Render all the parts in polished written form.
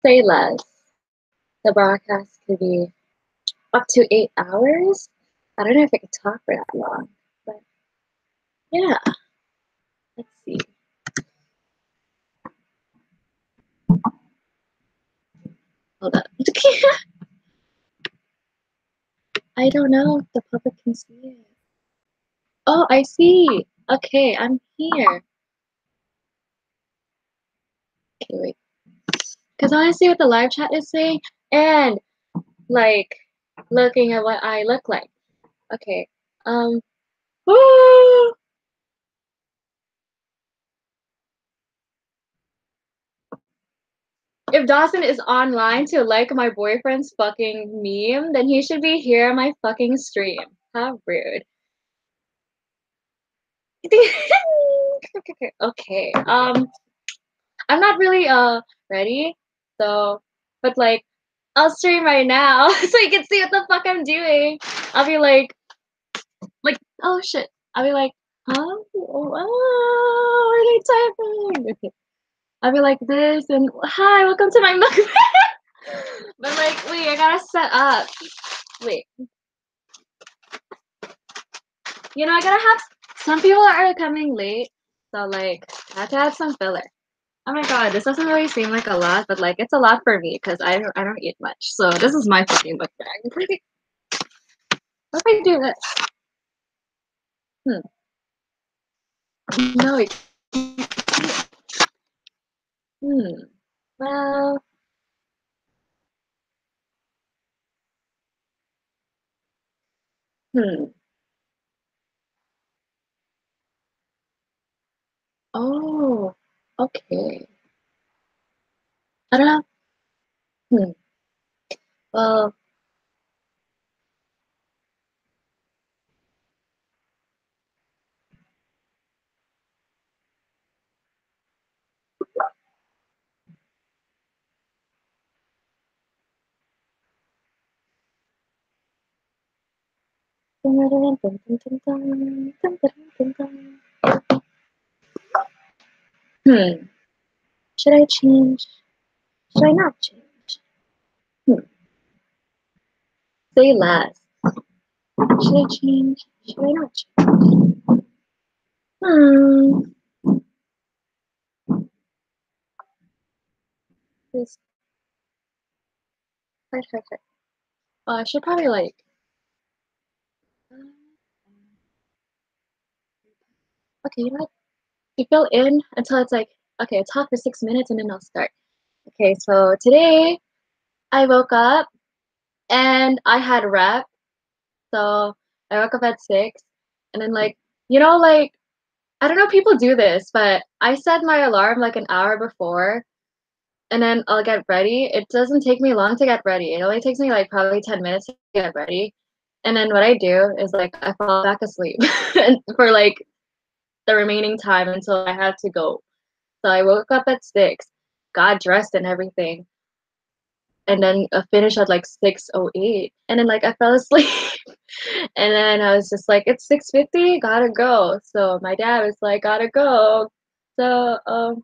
Say less. The broadcast could be up to 8 hours. I don't know if I could talk for that long, but yeah. Let's see. Hold up. I don't know if the public can see it. Oh, I see. Okay, I'm here. Okay, wait. Because I want to see what the live chat is saying and like looking at what I look like. Okay. Woo! If Dawson is online to like my boyfriend's fucking meme, then he should be here on my fucking stream. How rude. Okay. I'm not really ready, so but like I'll stream right now so you can see what the fuck I'm doing. I'll be like oh shit. I'll be like, huh? Oh, are they typing? Okay. I'll be like this and hi, welcome to my mukbang. But like, wait, I gotta set up. Wait, I gotta have some people are coming late, so like I have to add some filler. Oh my god, this doesn't really seem like a lot, but like it's a lot for me because I don't eat much. So this is my fucking mukbang. What if I do this? No, it hmm. Well, hmm. Oh, okay. I don't know. Hmm. Well, hmm. Should I change? Should I not change? Hmm. Say less. Should I change? Should I not change? Hmm. This hard. I should probably like. Okay, you know what? You fill in until it's like, okay, talk for 6 minutes and then I'll start. Okay, so today I woke up and I had rep. So I woke up at 6 and then like, I don't know if people do this, but I set my alarm like an hour before and then I'll get ready. It doesn't take me long to get ready. It only takes me like probably 10 minutes to get ready. And then what I do is like I fall back asleep and for like the remaining time until I have to go. So I woke up at 6, got dressed and everything, and then finished at like 6:08. And then like I fell asleep. And then I was just like, it's 6:50, gotta go. So my dad was like, gotta go. So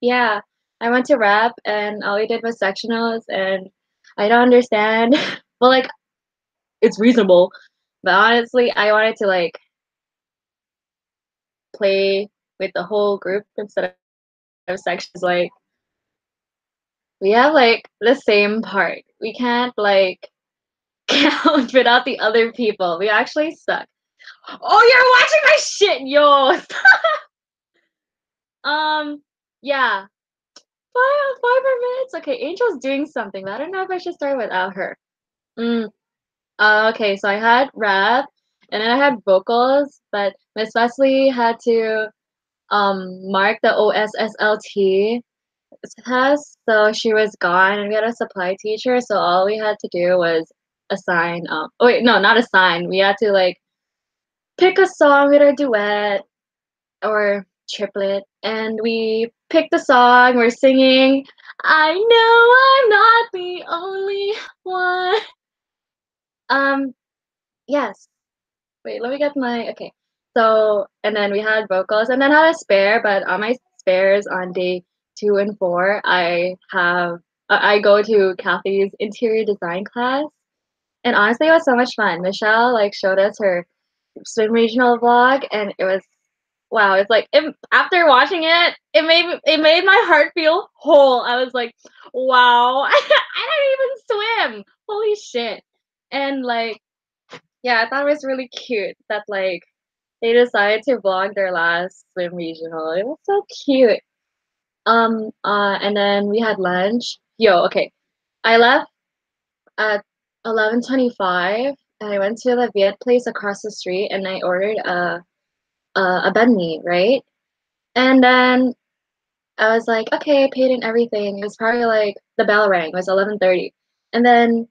yeah, I went to rap and all we did was sectionals and I don't understand. Well, like it's reasonable, but honestly, I wanted to like play with the whole group instead of sections. Like we have like the same part. We can't like count without the other people. We actually suck. Oh, you're watching my shit, yo. Yeah. Five more minutes. Okay, Angel's doing something, but I don't know if I should start without her. Mm. Okay, so I had rap, and then I had vocals, but Miss Wesley had to mark the OSSLT test, so she was gone, and we had a supply teacher, so all we had to do was assign. Oh wait, no, not assign. We had to like pick a song with a duet or triplet, and we picked the song. We're singing. I know I'm not the only one. Um, yes. Wait, let me get my okay. So and then we had vocals, and then I had a spare, but on my spares on day 2 and 4, I have I go to Kathy's interior design class, and honestly, it was so much fun. Michelle like showed us her swim regional vlog, and it was wow. It's like after watching it, it made my heart feel whole. I was like, wow, I didn't even swim. Holy shit! And like, yeah, I thought it was really cute that like they decided to vlog their last swim regional. It was so cute. And then we had lunch. Yo, okay. I left at 11:25 and I went to the Viet place across the street and I ordered a banh mi, right? And then I was like, okay, I paid and everything. It was probably like the bell rang. It was 11:30. And then,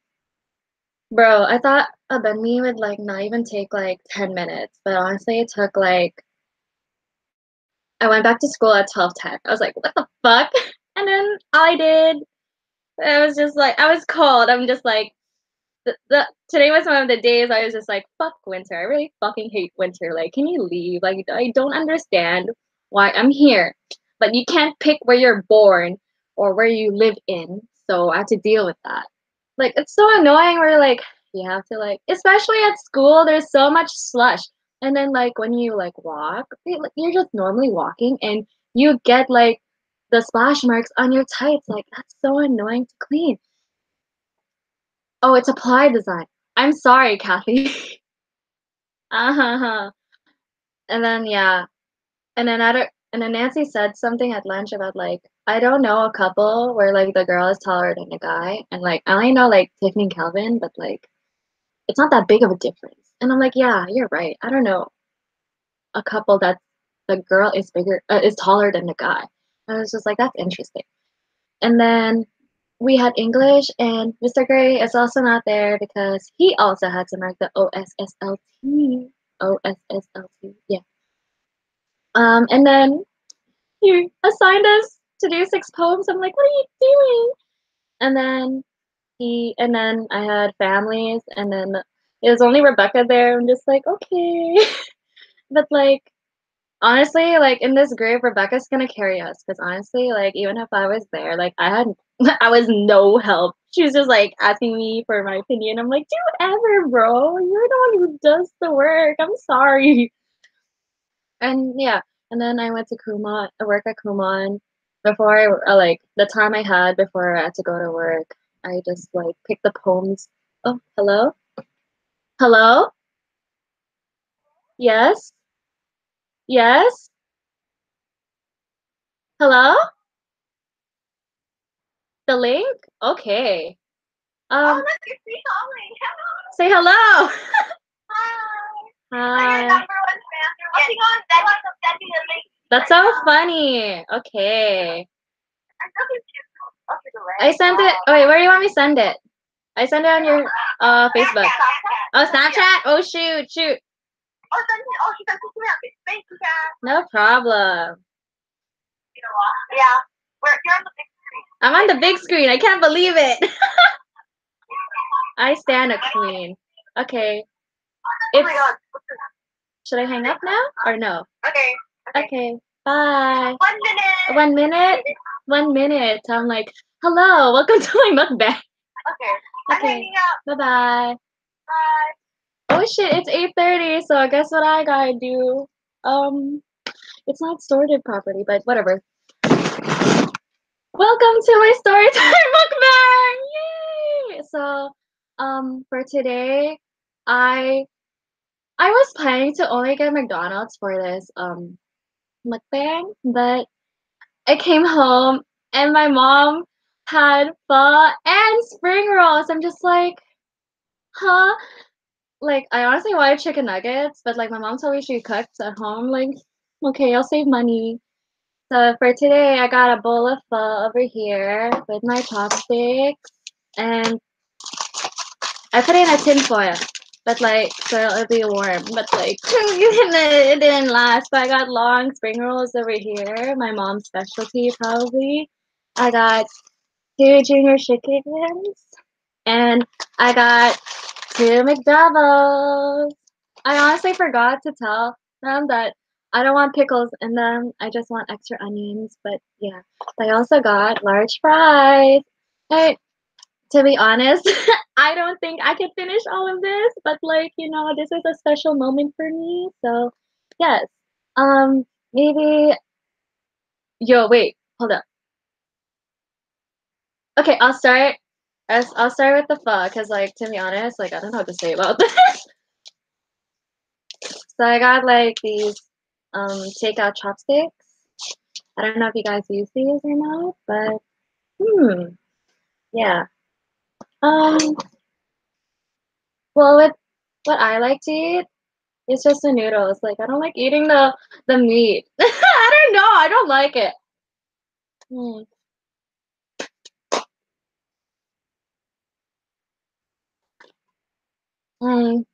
bro, I thought a banh mi would like not even take like 10 minutes, but honestly, it took like I went back to school at 12:10. I was like, what the fuck? And then all I did, I was just like, I was cold. I'm just like, today was one of the days I was just like, fuck winter. I really fucking hate winter. Like, can you leave? Like, I don't understand why I'm here. But you can't pick where you're born or where you live in. So I have to deal with that. Like, it's so annoying where like you have to like, especially at school, there's so much slush. And then like when you like walk, you're just normally walking and you get like the splash marks on your tights. Like that's so annoying to clean. Oh, it's apply design. I'm sorry, Kathy. Uh-huh. And then yeah, and then Nancy said something at lunch about like I don't know a couple where like the girl is taller than the guy, and like I only know like Tiffany and Calvin, but like it's not that big of a difference. And I'm like, yeah, you're right. I don't know a couple that the girl is taller than the guy. I was just like, that's interesting. And then we had English, and Mr. Gray is also not there because he also had to mark the OSSLT. OSSLT, yeah. And then he assigned us to do 6 poems. I'm like, what are you doing? And then and then I had families, and then it was only Rebecca there. I'm just like, okay. But like, honestly, like in this group, Rebecca's gonna carry us. Because honestly, like even if I was there, like I was no help. She was just like asking me for my opinion. I'm like, do whatever, bro. You're the one who does the work. I'm sorry. And yeah, and then I went to Kumon. I work at Kumon. Before like the time I had before I had to go to work, I just like picked the poems. Oh, hello, hello, yes, yes, hello. The link? Okay. Look, it's me calling. Hello. Say hello. Hi. Hi. Your number one fan. You're watching on that one. Send me the link. That's so funny. Okay. I sent it. Oh wait, where do you want me to send it? I sent it on your Facebook. Oh, Snapchat? Oh shoot, shoot. No problem. Yeah. You're on the big screen. I'm on the big screen. I can't believe it. I stand a queen. Okay. Should I hang up now or no? Okay. Okay. Bye. 1 minute. 1 minute? 1 minute. I'm like, hello, welcome to my mukbang. Okay. Okay. Bye-bye. Bye. Oh shit, it's 8:30, so guess what I gotta do? It's not sorted properly, but whatever. Welcome to my StoryTime MukBang! Yay! So, for today, I I was planning to only get McDonald's for this mukbang, but I came home and my mom had pho and spring rolls. I'm just like, huh? Like, I honestly wanted chicken nuggets, but like my mom told me she cooked at home. Like, okay, I'll save money. So for today, I got a bowl of pho over here with my chopsticks, and I put it in a tin foil, but like so it'll be warm. But like it didn't last. But I got long spring rolls over here, my mom's specialty probably. I got 2 junior chickens, and I got 2 McDoubles. I honestly forgot to tell them that I don't want pickles in them. I just want extra onions. But yeah, I also got large fries. I To be honest, I don't think I can finish all of this, but like, this is a special moment for me. So, yes. Um, maybe yo, wait, hold up. Okay, I'll start with the pho, cause like to be honest, like I don't know what to say about this. So I got like these takeout chopsticks. I don't know if you guys use these or not, but yeah. Um, well, with what I like to eat, it's just the noodles. Like I don't like eating the meat. I don't know. I don't like it. Mm, mm.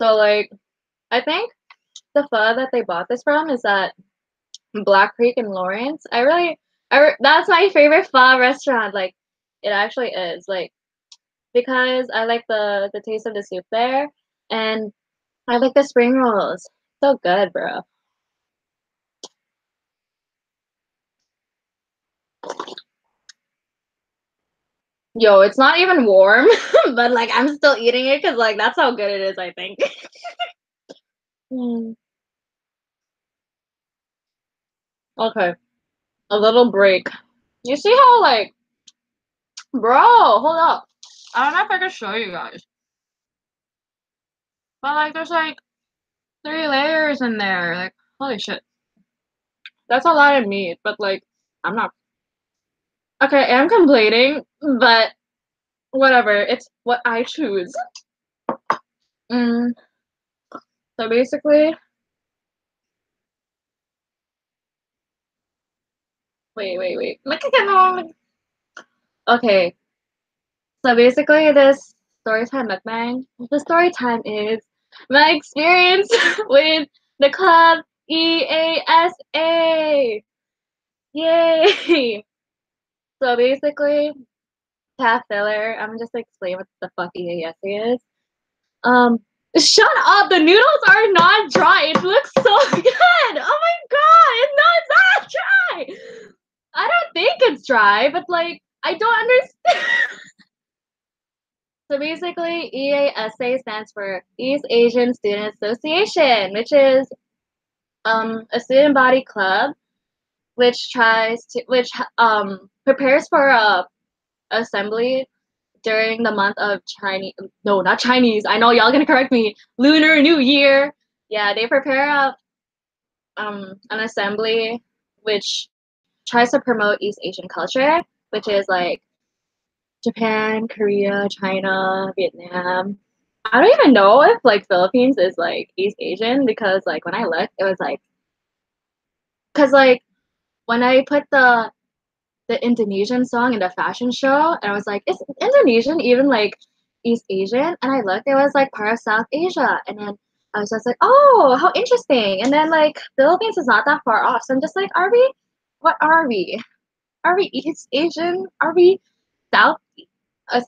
So like I think the pho that they bought this from is at Black Creek in Lawrence. That's my favorite pho restaurant. Like it actually is. Like because I like the taste of the soup there, and I like the spring rolls. So good, bro. Yo, it's not even warm, but like I'm still eating it because like that's how good it is, I think. Mm, okay, a little break. You see how like, bro, hold up. I don't know if I can show you guys, but like there's like 3 layers in there. Like holy shit, that's a lot of meat. But like I'm not okay. I'm complaining, but whatever. It's what I choose. Mm, so basically, wait. Okay, so basically, this storytime mukbang. The story time is my experience with the club EASA. Yay! So basically, Cat filler. I'm just explain what the fuck EASA is. Um, Shut up! The noodles are not dry. It looks so good. Oh my god, it's not that dry. I don't think it's dry, but like I don't understand. So basically, EASA stands for East Asian Student Association, which is a student body club which prepares for a assembly during the month of Chinese. No, not Chinese. I know y'all gonna correct me. Lunar New Year. Yeah, they prepare an assembly which tries to promote East Asian culture, which is like Japan, Korea, China, Vietnam. I don't even know if like Philippines is like East Asian because like when I looked, it was like because like when I put the Indonesian song in the fashion show, and I was like, is Indonesian even like East Asian? And I looked, it was like part of South Asia, and then I was just like, oh, how interesting. And then like Philippines is not that far off, so I'm just like, are we? What are we? Are we East Asian? Are we South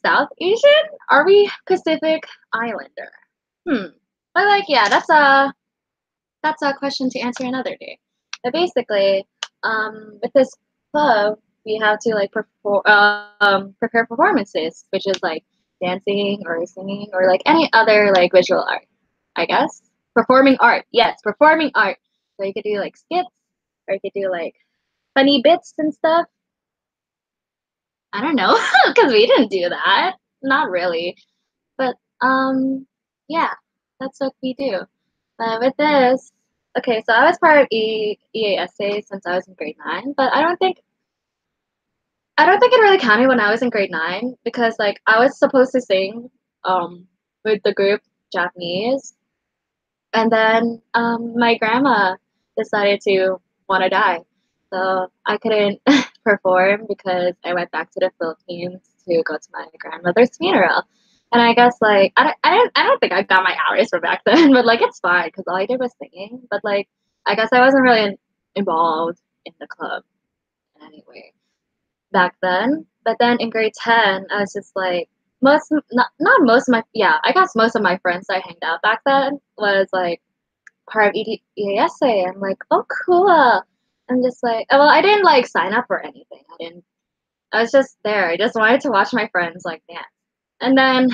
South Asian? Are we Pacific Islander? But like, yeah, that's a question to answer another day. But basically, with this club, we have to like prepare performances, which is like dancing or singing or like any other like visual art, I guess. Performing art, yes, performing art. So you could do like skits, or you could do like funny bits and stuff. I don't know, because we didn't do that. Not really. But yeah, that's what we do. With this, okay, so I was part of EASA since I was in grade 9, but I don't think it really counted when I was in grade 9 because like I was supposed to sing with the group Japanese, and then my grandma decided to want to die, so I couldn't perform because I went back to the Philippines to go to my grandmother's funeral. And I guess like I don't think I got my hours for back then, but like it's fine because all I did was singing. But like I guess I wasn't really involved in the club in any way back then. But then in grade 10, I was just like not most of my yeah I guess most of my friends I hanged out back then was like part of EASA. I'm like, oh, cool. I'm just like, well, I didn't like sign up for anything. I didn't. I was just there. I just wanted to watch my friends like dance. And then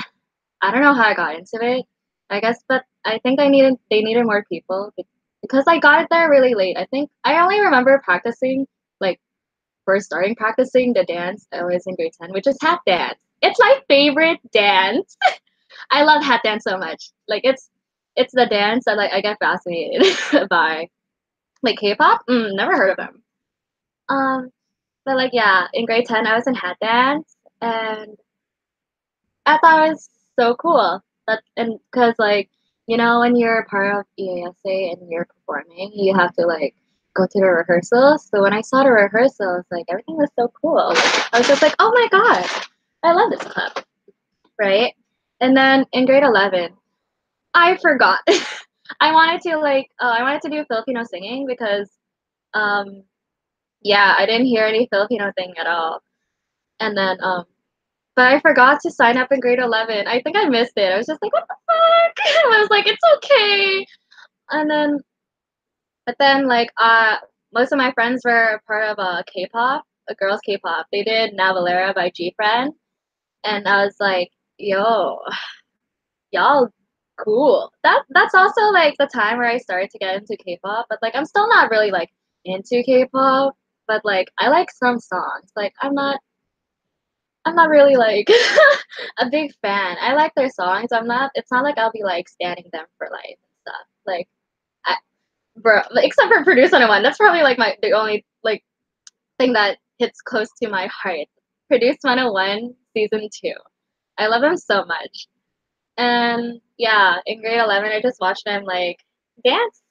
I don't know how I got into it. I guess, but I think they needed more people because I got there really late. I think I only remember practicing like first starting practicing the dance. I was in grade 10, which is hat dance. It's my favorite dance. I love hat dance so much. Like it's the dance that like I get fascinated by. Like K-pop? Never heard of them. Um, but like yeah, in grade 10 I was in hat dance and I thought it was so cool. That and because like when you're part of EASA and you're performing, you have to like go to the rehearsals. So when I saw the rehearsals, like everything was so cool. Like, I was just like, oh my god, I love this club, right? And then in grade 11, I forgot. I wanted to do Filipino singing because um yeah, I didn't hear any Filipino thing at all. And then but I forgot to sign up in grade 11. I think I missed it. I was just like, what the fuck? I was like, it's okay. And then but then like most of my friends were part of a K-pop, a girls K-pop. They did Navalera by G Friend, and I was like, yo, y'all cool. That's also like the time where I started to get into K-pop, but like I'm still not really like into K-pop, but like I like some songs. Like I'm not really like a big fan. I like their songs. It's not like I'll be like standing them for life and stuff. Like I bro, like, except for Produce 101. That's probably like the only like thing that hits close to my heart. Produce 101 season 2. I love him so much. And yeah, in grade 11, I just watched them like dance,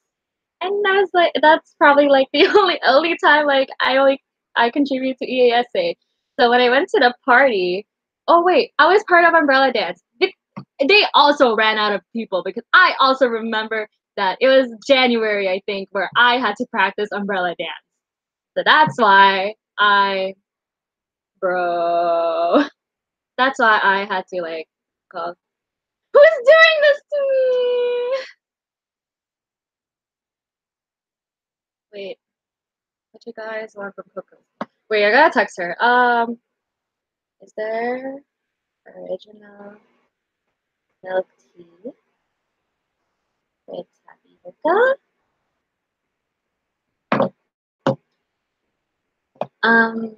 and I was like, that's probably like the only time like I contribute to EASA. So when I went to the party, oh wait, I was part of Umbrella Dance. They also ran out of people because I also remember that it was January, I think, where I had to practice Umbrella Dance. So that's why bro, that's why I had to like go. Who's doing this to me? Wait, what you guys want from Coco? Wait, I gotta text her. Is there original milk tea with tapioca? Um,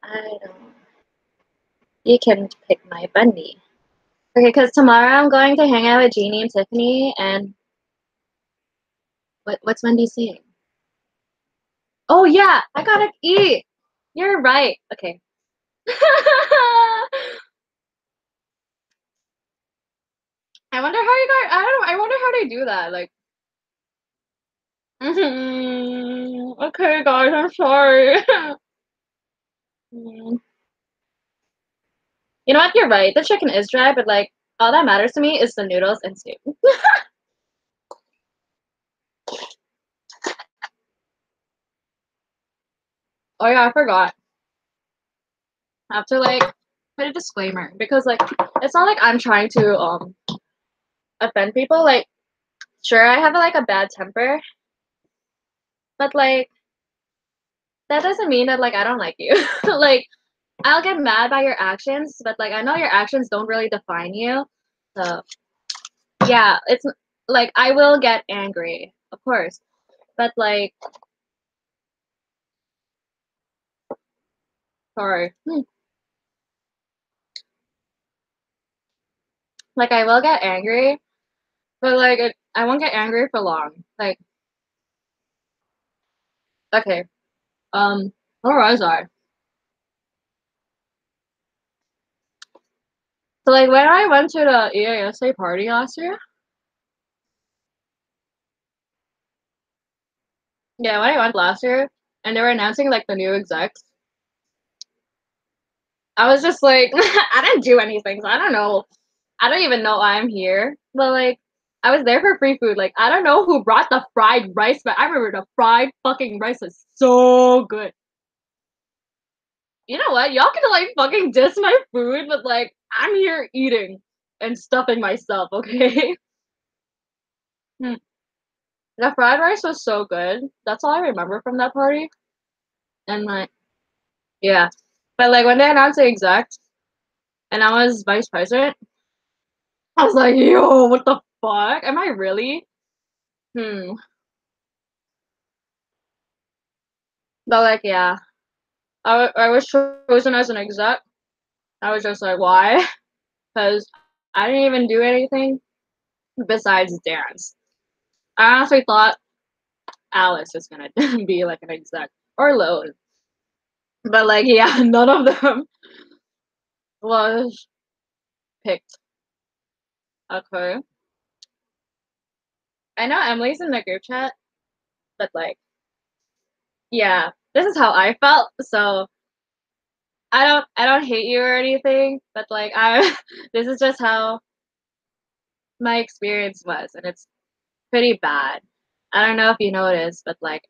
I don't. You can pick my bunny. Okay, because tomorrow I'm going to hang out with Jeannie and Tiffany. And what's Wendy saying? Oh yeah, I gotta eat. You're right. Okay. I wonder how you got. I don't know. I wonder how they do that. Like. Okay, guys, I'm sorry. Mm. You know what? You're right. The chicken is dry, but like all that matters to me is the noodles and soup. Oh yeah, I forgot. I have to like put a disclaimer because like it's not like I'm trying to offend people. Like sure, I have like a bad temper, but like that doesn't mean that like I don't like you. Like I'll get mad by your actions, but like I know your actions don't really define you. So yeah, it's like I will get angry, of course, but like sorry. Like I will get angry, but like I won't get angry for long. Like okay, where was I? So like when I went to the EASA party last year, yeah, when I went last year, and they were announcing like the new execs, I was just like, I didn't do anything, so I don't know. I don't even know why I'm here, but like. I was there for free food. Like I don't know who brought the fried rice, but I remember the fried fucking rice was so good. You know what? Y'all can like fucking diss my food, but like I'm here eating and stuffing myself, okay? Hmm. The fried rice was so good. That's all I remember from that party. And like, yeah. But like when they announced the exec and I was vice president, I was like, yo, what the fuck? Am I really? Hmm. But like, yeah, I was chosen as an exec. I was just like, why? Because I didn't even do anything besides dance. I honestly thought Alice was gonna be like an exec or Lone, but like, yeah, none of them was picked. Okay, I know Emily's in the group chat, but like, yeah, this is how I felt. So I don't hate you or anything, but like I this is just how my experience was, and it's pretty bad. I don't know if you noticed, but like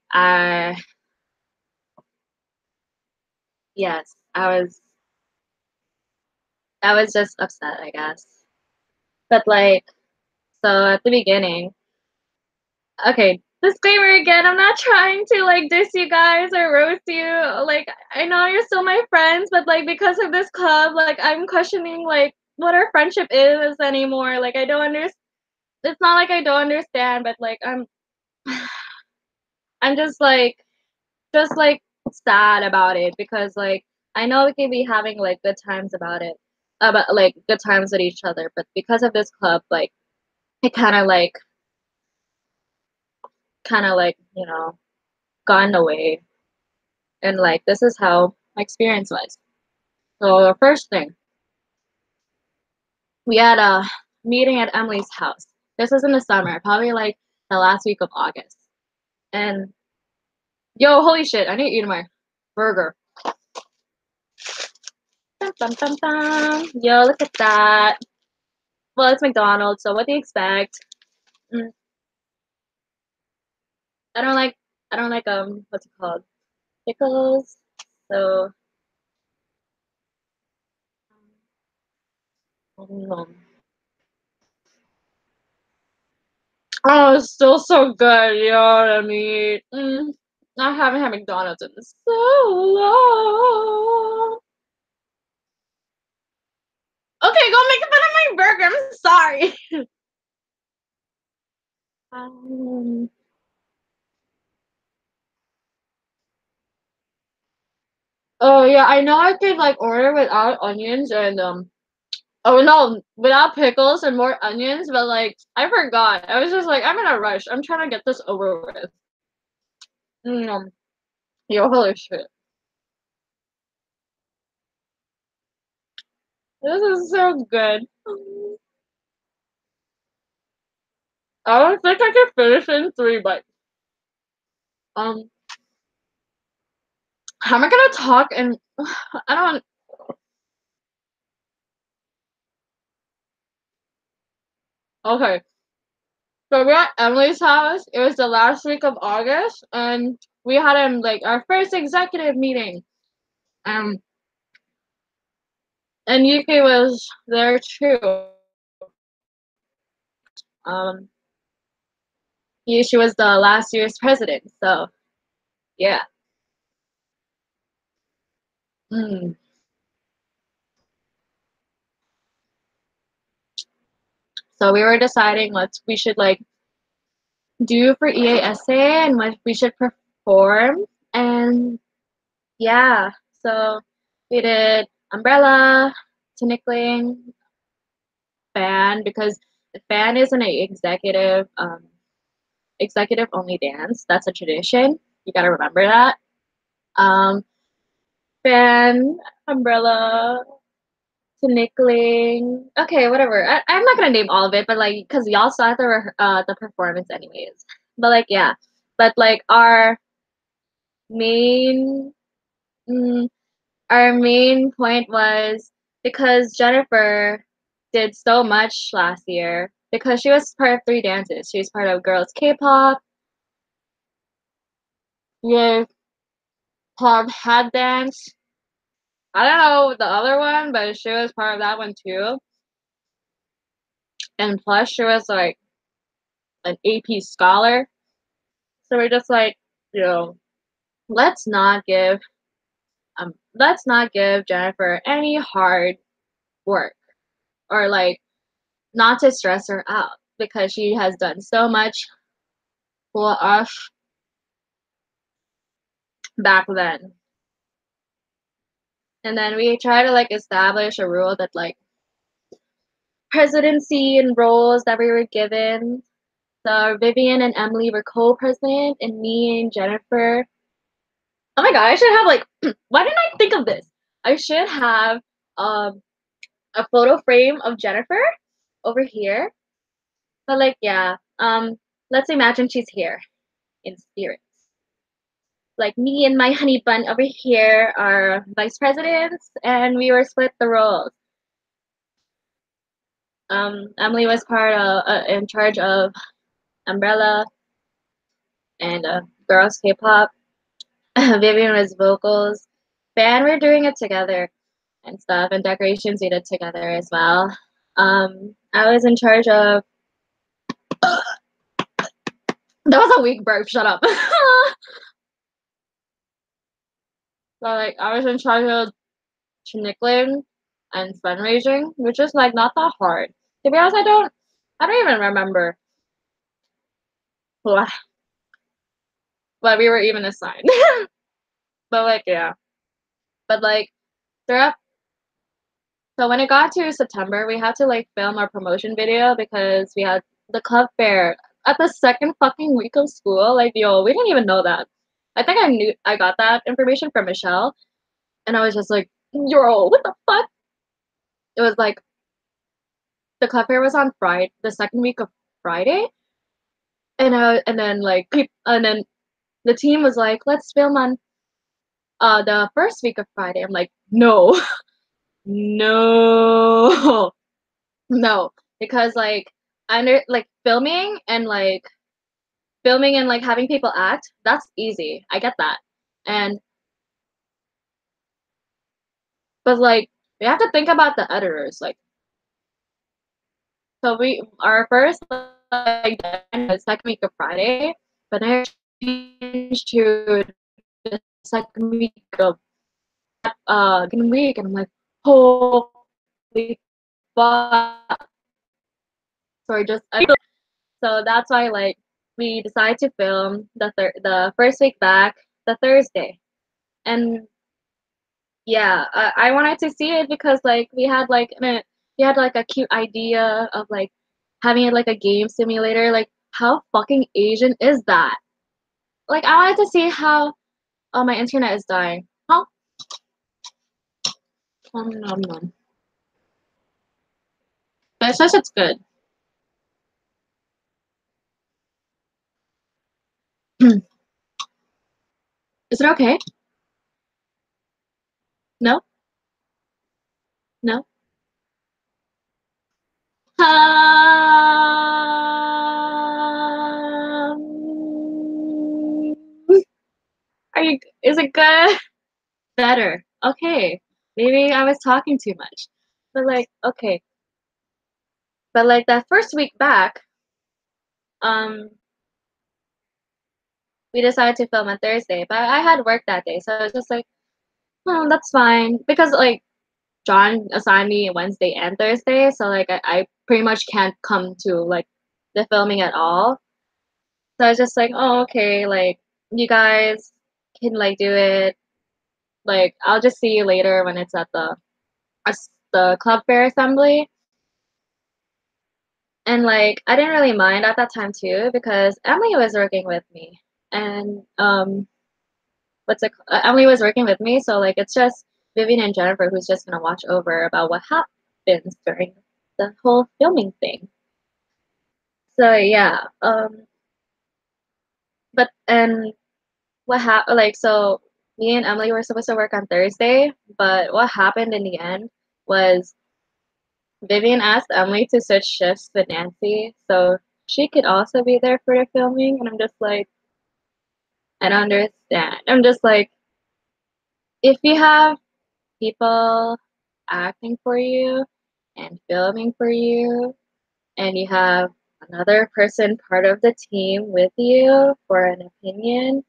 yes, I was just upset, I guess. But like, so at the beginning, okay, disclaimer again, I'm not trying to like diss you guys or roast you. Like, I know you're still my friends, but like because of this club, like I'm questioning like what our friendship is anymore. Like I don't understand. It's not like I don't understand, but like I'm just like sad about it because like I know we can be having like good times about it, about like good times with each other, but because of this club, like it kind of like gone away, and like this is how my experience was. So the first thing, we had a meeting at Emily's house. This was in the summer, probably like the last week of August. And yo, holy shit, I need to eat my burger. Dum, dum, dum, dum. Yo, look at that. Well, it's McDonald's, so what do you expect? Mm, I don't like what's it called? Pickles. So um, oh, it's still so good, you know what I mean? I haven't had McDonald's in so long. Okay, go make fun of my burger. I'm sorry. Um, oh yeah, I know I could like order without onions and oh no, without pickles and more onions, but like I forgot. I was just like, I'm in a rush. I'm trying to get this over with. Mm, yo, holy shit. This is so good. I don't think I can finish in 3 bites. Um, how am I gonna talk and I don't okay. So we're at Emily's house. It was the last week of August and we had like our first executive meeting. Um and Yuki was there too. Um she was the last year's president, so yeah. Mm. So we were deciding what we should like do for EASA and what we should perform. And yeah, so we did umbrella, tinikling, fan because the fan is an executive only dance. That's a tradition. You gotta remember that. Um, fan, umbrella, tinikling. Okay, whatever. I'm not gonna name all of it, but like, cause y'all saw the performance anyways. But like, yeah. But like main mm, our main point was because Jennifer did so much last year because she was part of 3 dances. She was part of girls K-pop, with pop head dance. I don't know the other one, but she was part of that one too. And plus, she was like an AP scholar. So we're just like, you know, let's not give let's not give Jennifer any hard work or like not to stress her out because she has done so much for us back then. And then we try to like establish a rule that like presidency and roles that we were given. So Vivian and Emily were co-president, and me and Jennifer. Oh my god, I should have like. Why didn't I think of this? I should have um a photo frame of Jennifer over here. But like, yeah, let's imagine she's here in spirit. Like me and my honey bun over here are vice presidents, and we were split the roles. Emily was part of in charge of Umbrella and girls K-pop. Vivian was vocals. Band, we're doing it together and stuff, and decorations we did together as well. I was in charge of. That was a weak burp. Shut up. So like, I was in charge of chnicling and fundraising, which is like not that hard. To be honest, I don't even remember what we were even assigned. But like, yeah. But like, throughout. So when it got to September, we had to like film our promotion video because we had the club fair at the second fucking week of school. Like, yo, we didn't even know that. I think I got that information from Michelle, and I was just like, yo, what the fuck? It was like the club fair was on Friday, the second week of Friday, and then like and then the team was like, let's film on the first week of Friday. I'm like, no, no, no, because like under like filming and like having people act, that's easy. I get that. And but like we have to think about the editors. Like so we our first like the second week of Friday, but then I changed to the second week of second week, and I'm like, holy fuck. So I just so that's why like we decided to film the first week back the Thursday. And yeah, I wanted to see it because like we had like a cute idea of like having it like a game simulator. Like how fucking Asian is that? Like I wanted to see how my internet is dying. Huh? Nom, nom. But it says it's good. Is it okay? No? No? Um, is it good? Better. Okay. Maybe I was talking too much. But like, okay. But like that first week back, um, we decided to film on Thursday. But I had work that day, so I was just like, oh, that's fine. Because like John assigned me Wednesday and Thursday, so like I pretty much can't come to like the filming at all. So I was just like, oh, okay, like you guys can like do it. Like I'll just see you later when it's at the club fair assembly. And like I didn't really mind at that time too because Emily was working with me, and Emily was working with me, so like it's just Vivian and Jennifer who's just gonna watch over about what happens during the whole filming thing. So yeah, but and what happened? Like so, me and Emily were supposed to work on Thursday, but what happened in the end was Vivian asked Emily to switch shifts with Nancy, so she could also be there for the filming, and I'm just like, I don't understand. I'm just like, if you have people acting for you and filming for you, and you have another person part of the team with you for an opinion,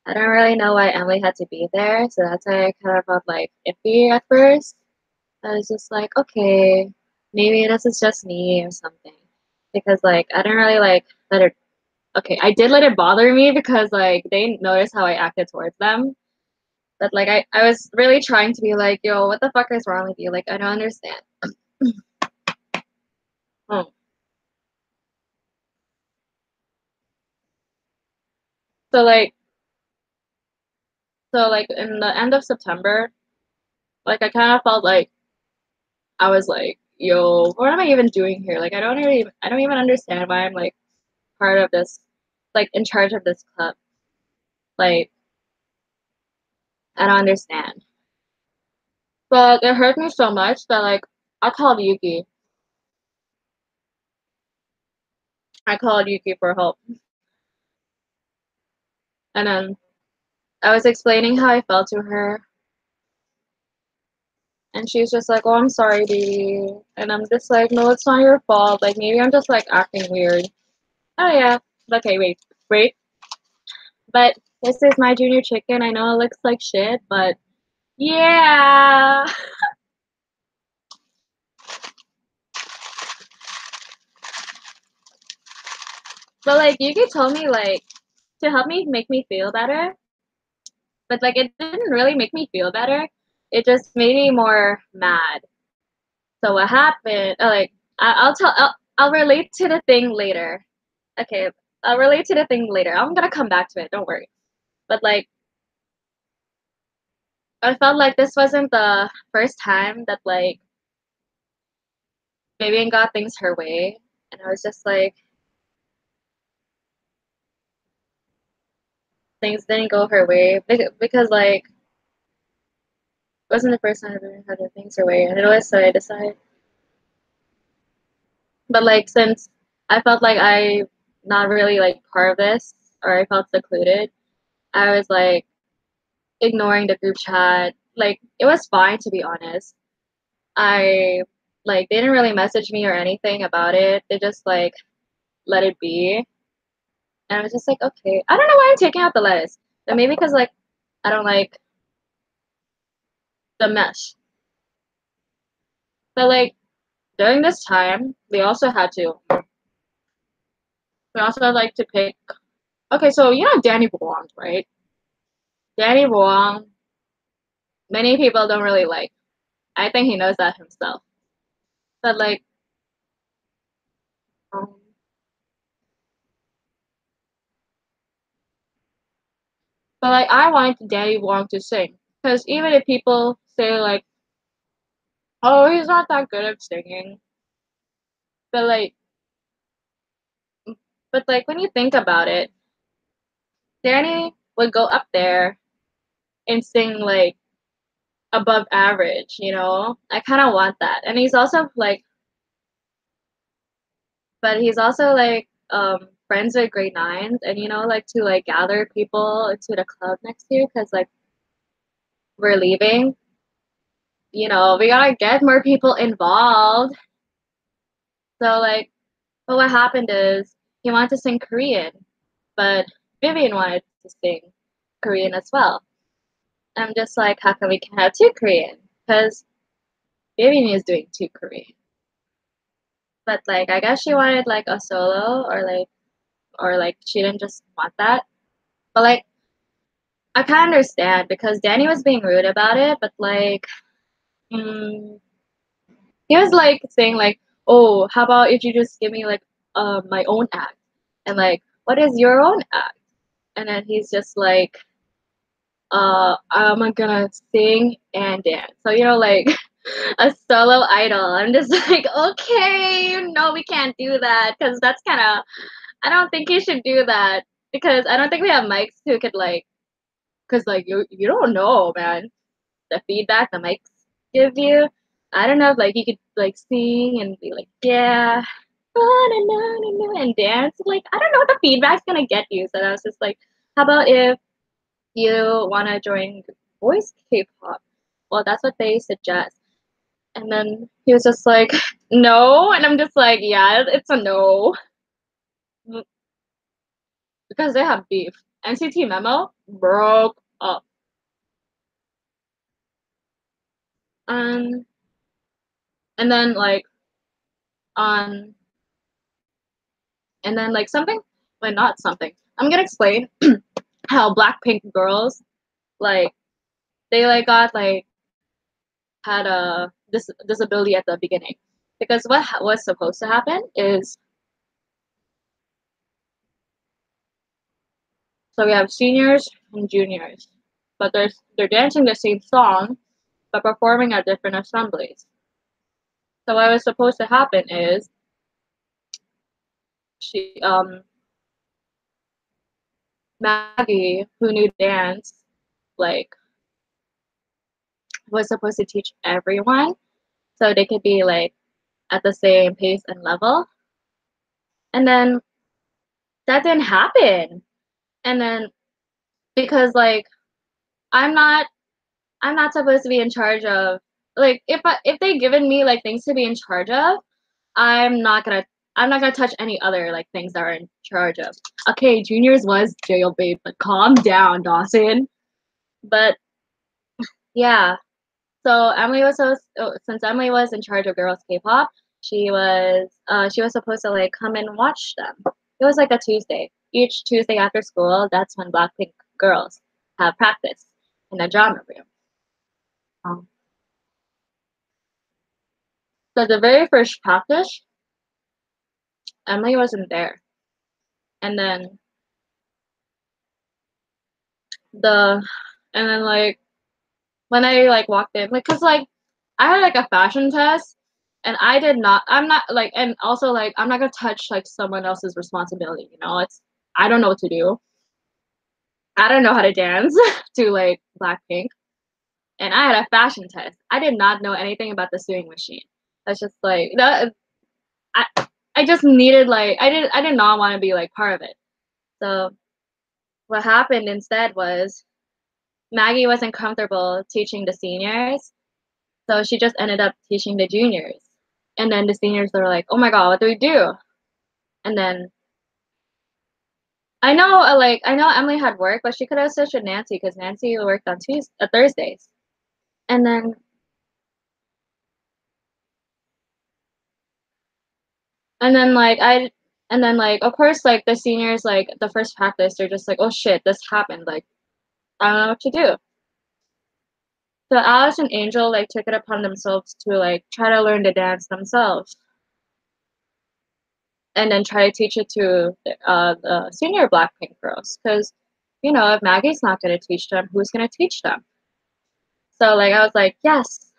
I don't really know why Emily had to be there, so that's why I kind of felt like iffy at first. I was just like, okay, maybe this is just me or something. Because like I didn't really like let it okay, I did let it bother me because like they noticed how I acted towards them. But like I was really trying to be like, yo, what the fuck is wrong with you? Like I don't understand. Hmm. So like in the end of September, like I kind of felt like I was like, yo, what am I even doing here? Like I don't even understand why I'm like part of this, like in charge of this club. Like I don't understand. But it hurt me so much that like I called Yuki. I called Yuki for help. And then I was explaining how I felt to her. And she's just like, oh, I'm sorry, baby. And I'm just like, no, it's not your fault. Like, maybe I'm just like acting weird. Oh, yeah. Okay, wait. But this is my junior chicken. I know it looks like shit, but yeah. But like, Yuki told me like to help me make me feel better. But like, it didn't really make me feel better. It just made me more mad. So what happened? Like, I'll relate to the thing later. Okay, I'll relate to the thing later. I'm gonna come back to it. Don't worry. But like, I felt like this wasn't the first time that like Vivian got things her way, and I was just like, things didn't go her way because like it wasn't the first time Vivian had her things her way, and it was so I decided. But like since I felt like I not really like part of this, or I felt secluded, I was like ignoring the group chat. Like it was fine to be honest. I like they didn't really message me or anything about it. They just like let it be. And I was just like, okay. I don't know why I'm taking out the lettuce. But maybe because like I don't like the mesh. But like during this time, we also had like to pick okay, so you know Danny Wong, right? Danny Wong, many people don't really like. I think he knows that himself. But like um, but like I wanted Danny Wong to sing. Because even if people say like, oh, he's not that good at singing. But like when you think about it, Danny would go up there and sing like above average, you know? I kind of want that. And he's also like, but he's also like friends with grade nines and you know like to like gather people into the club next year because like we're leaving. You know, we gotta get more people involved. So like, but what happened is he wanted to sing Korean, but Vivian wanted to sing Korean as well. I'm just like, how come we can't have two Korean? Because Vivian is doing two Korean. But like, I guess she wanted like a solo or like she didn't just want that. But like, I kind of understand because Danny was being rude about it. But like, mm, he was like saying like, oh, how about if you just give me like my own act? And like, what is your own act? And then he's just like, I'm gonna sing and dance. So you know, like a solo idol. I'm just like, okay, no, we can't do that because that's kind of. I don't think you should do that because I don't think we have mics who could like, because like you don't know, man, the feedback the mics give you. I don't know if like you could like sing and be like, yeah, and dance. Like I don't know what the feedback's gonna get you. So I was just like, how about if you wanna join voice K-pop? Well, that's what they suggest. And then he was just like, no. And I'm just like, yeah, it's a no. Because they have beef. NCT memo broke up. Um, and then like on and then like something, but not something. I'm gonna explain how Blackpink girls like they like got like had a disability at the beginning because what was supposed to happen is so we have seniors and juniors, but they're dancing the same song but performing at different assemblies. So what was supposed to happen is she Maggie, who knew dance, like was supposed to teach everyone so they could be like at the same pace and level. And then that didn't happen. And then because like I'm not I'm not supposed to be in charge of like if they given me like things to be in charge of, I'm not gonna I'm not gonna touch any other like things that are in charge of. Okay, juniors was jail babe, but calm down, Dawson. But yeah, so Emily was since Emily was in charge of girls K-pop, she was supposed to like come and watch them. It was like a Tuesday. Each Tuesday after school, that's when Blackpink girls have practice in the drama room. Um, so the very first practice, Emily wasn't there, and then the and then like when I like walked in, like cause like I had like a fashion test, and I did not. I'm not like, and also like I'm not gonna touch like someone else's responsibility. You know, it's I don't know what to do. I don't know how to dance to like Blackpink, and I had a fashion test. I did not know anything about the sewing machine. That's just like that. I I just needed like I did not want to be like part of it. So what happened instead was Maggie wasn't comfortable teaching the seniors, so she just ended up teaching the juniors. And then the seniors were like, "Oh my god, what do we do?" And then I know Emily had work, but she could have switched with Nancy because Nancy worked on Thursdays. And then and then like I and then like of course like the seniors like the first practice they're just like, "Oh shit, this happened." Like I don't know what to do. So Alice and Angel like took it upon themselves to like try to learn the dance themselves, and then try to teach it to the senior Blackpink girls. Because you know if Maggie's not gonna teach them, who's gonna teach them? So like I was like, yes,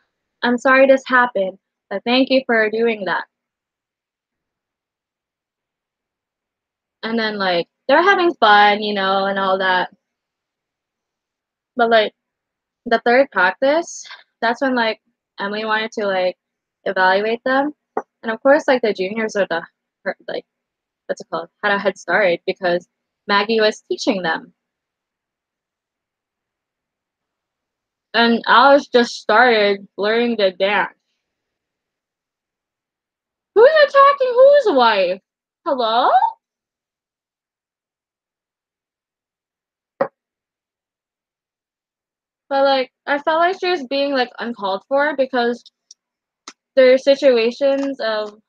I'm sorry this happened, but thank you for doing that. And then like they're having fun, you know, and all that. But like the third practice, that's when like Emily wanted to like evaluate them. And of course like the juniors are like what's it called? Had a head start because Maggie was teaching them. And Alice just started learning the dance. Who's attacking whose wife? Hello? But like I felt like she was being like uncalled for because there's situations of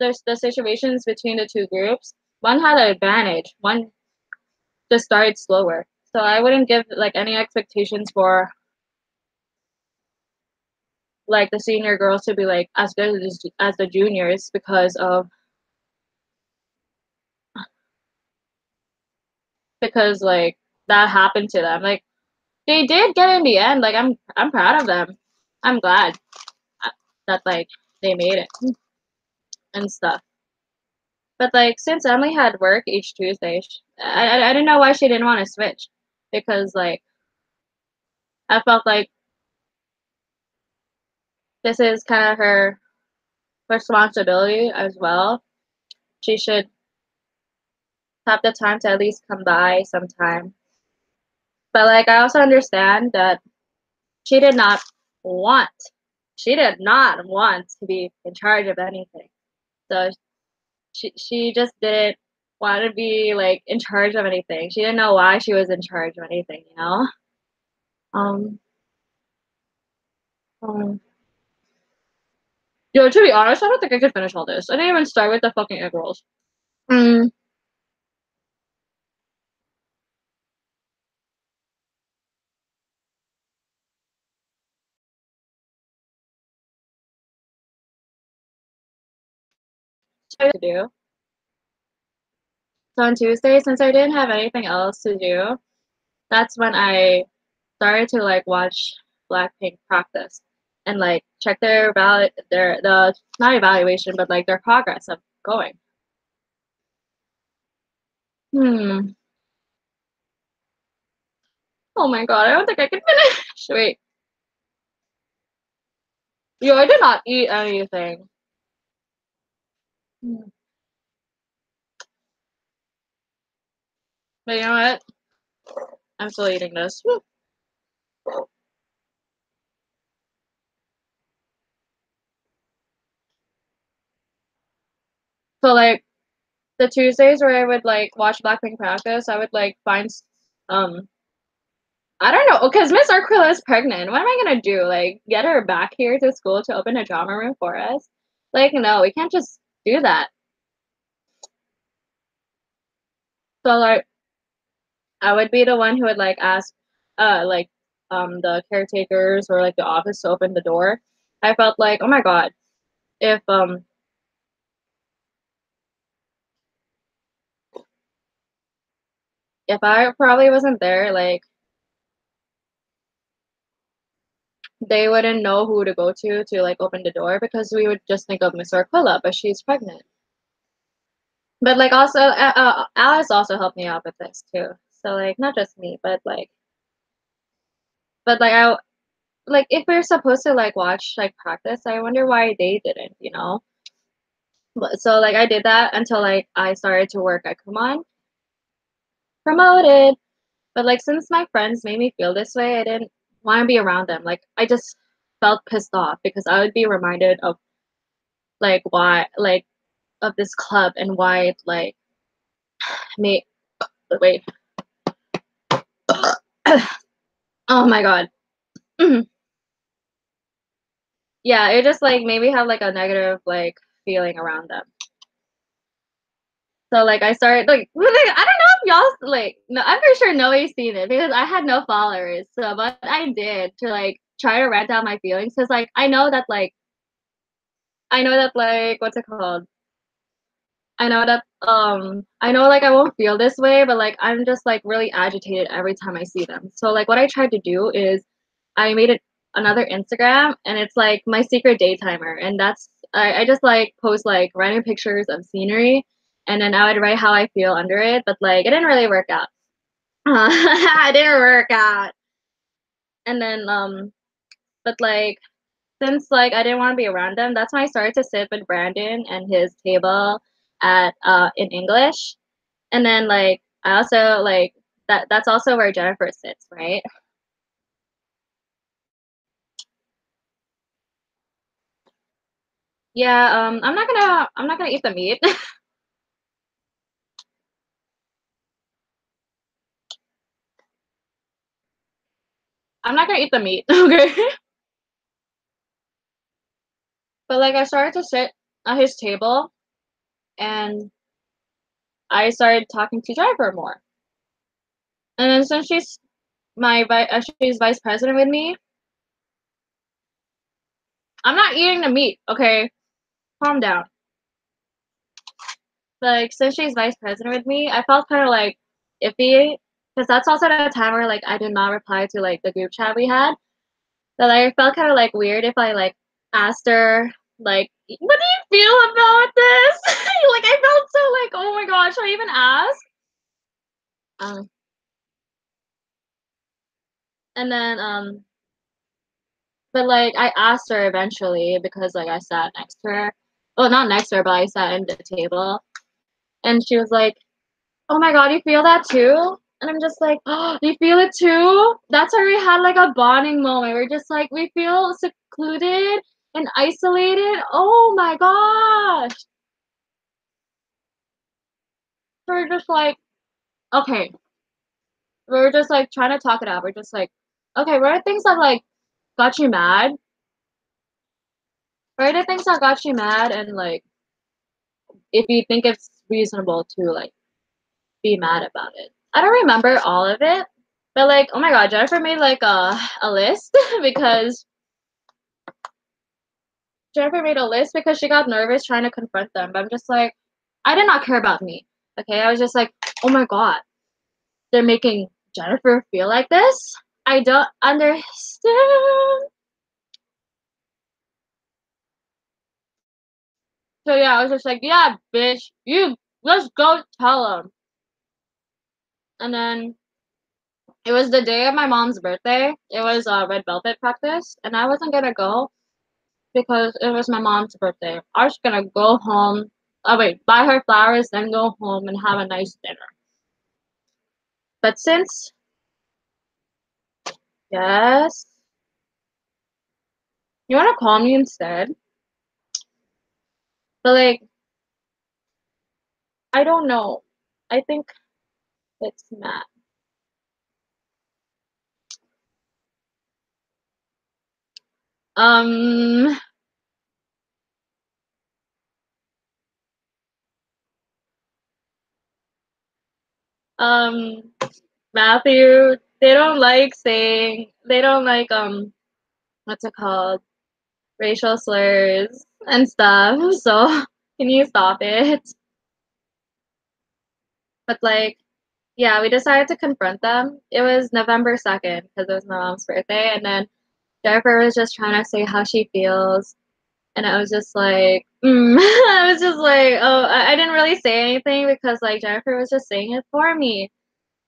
there's the situations between the two groups. One had an advantage. One just started slower. So I wouldn't give like any expectations for like the senior girls to be like as good as the juniors because like that happened to them. Like they did get in the end. Like I'm proud of them. I'm glad that like they made it and stuff. But like since Emily had work each Tuesday, I didn't know why she didn't want to switch because like I felt like this is kind of her responsibility as well. She should have the time to at least come by sometime. But like I also understand that she did not want she did not want to be in charge of anything. So she just did it want to be like in charge of anything. She didn't know why she was in charge of anything, you know? Um, um Yo, to be honest, I don't think I could finish all this. I didn't even start with the fucking egg rolls. Mm. To do. So on Tuesday, since I didn't have anything else to do, that's when I started to like watch Blackpink practice and like check their the not evaluation but like their progress of going. Hmm. Oh my god, I don't think I can finish. Wait. Yo, I did not eat anything. Hmm. But you know what? I'm still eating this. So like the Tuesdays where I would like watch Blackpink practice, I would like find um I don't know, because Miss Arquilla is pregnant. What am I gonna do? Like get her back here to school to open a drama room for us? Like no, we can't just do that. So like I would be the one who would like ask like the caretakers or like the office to open the door. I felt like, oh my god, if I probably wasn't there, like they wouldn't know who to go to like open the door because we would just think of Miss Aquila, but she's pregnant. But like also Alice also helped me out with this too. So like not just me, but like I like if we're supposed to like watch like practice, I wonder why they didn't, you know? But, so like I did that until like I started to work at Kumon, promoted. But like since my friends made me feel this way, I didn't want to be around them. Like I just felt pissed off because I would be reminded of like why like of this club and why it like made wait. Oh my god. Yeah, it just like made me have like a negative like feeling around them. So like I started like I don't know if y'all like no I'm pretty sure nobody's seen it because I had no followers. So but I did to like try to rant out my feelings because like I know that like what's it called? I know like I won't feel this way, but like I'm just like really agitated every time I see them. So like what I tried to do is I made it another Instagram and it's like my secret daytimer and I just like post like random pictures of scenery and then I would write how I feel under it, but like it didn't really work out. It didn't work out. And then but like since like I didn't want to be around them, that's when I started to sit with Brandon and his table at in English. And then like I also like that's also where Jennifer sits, right? Yeah, I'm not gonna eat the meat. I'm not gonna eat the meat, okay? But like I started to sit at his table and I started talking to Jennifer more. And then since she's vice president with me, I'm not eating the meat, okay? Calm down. Like since she's vice president with me, I felt kind of like iffy because that's also the time where like I did not reply to like the group chat we had. That I felt kind of like weird if I like asked her like, "What do you feel about this?" Like I felt so like, "Oh my gosh, should I even ask?" Um, and then but like I asked her eventually because like I sat next to her. Well, not next to her, but I sat in the table, and she was like, "Oh my god, you feel that too?" And I'm just like, "Oh, you feel it too?" That's where we had like a bonding moment. We're just like we feel secluded and isolated. Oh my gosh. we're just like, okay, we're just like trying to talk it out. We're just like, okay, what are things that like got you mad? What are the things that got you mad? And like, if you think it's reasonable to like be mad about it. I don't remember all of it, but like, oh my god, Jennifer made like a list because she got nervous trying to confront them. But I'm just like, I did not care about me. Okay, I was just like, oh my god, they're making Jennifer feel like this. I don't understand. So yeah, I was just like, yeah, bitch, you let's go tell them. And then it was the day of my mom's birthday. It was a red velvet practice, and I wasn't gonna go because it was my mom's birthday. I was gonna go home. Oh wait, buy her flowers, then go home and have a nice dinner. But since yes, you wanna call me instead? But like, I don't know. I think it's Matt. Um, um, Matthew. They don't like what's it called? Racial slurs and stuff. So can you stop it? But like, yeah, we decided to confront them. It was November 2nd because it was my mom's birthday, and then Jennifer was just trying to say how she feels, and I was just like, I was just like, oh, I didn't really say anything because like Jennifer was just saying it for me.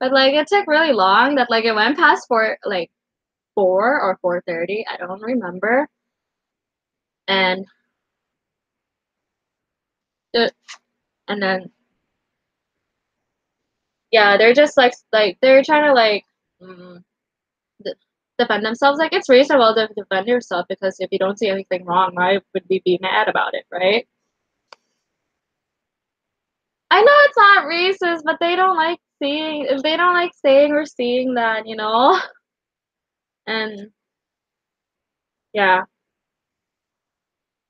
But like it took really long that like it went past like 4 or 4:30, I don't remember. And the, and then yeah, they're just like they're trying to like mm, d- defend themselves. Like it's reasonable to defend yourself because if you don't see anything wrong, why would we be mad about it, right? I know it's not racist, but they don't like seeing if they don't like saying or seeing that, you know? And yeah.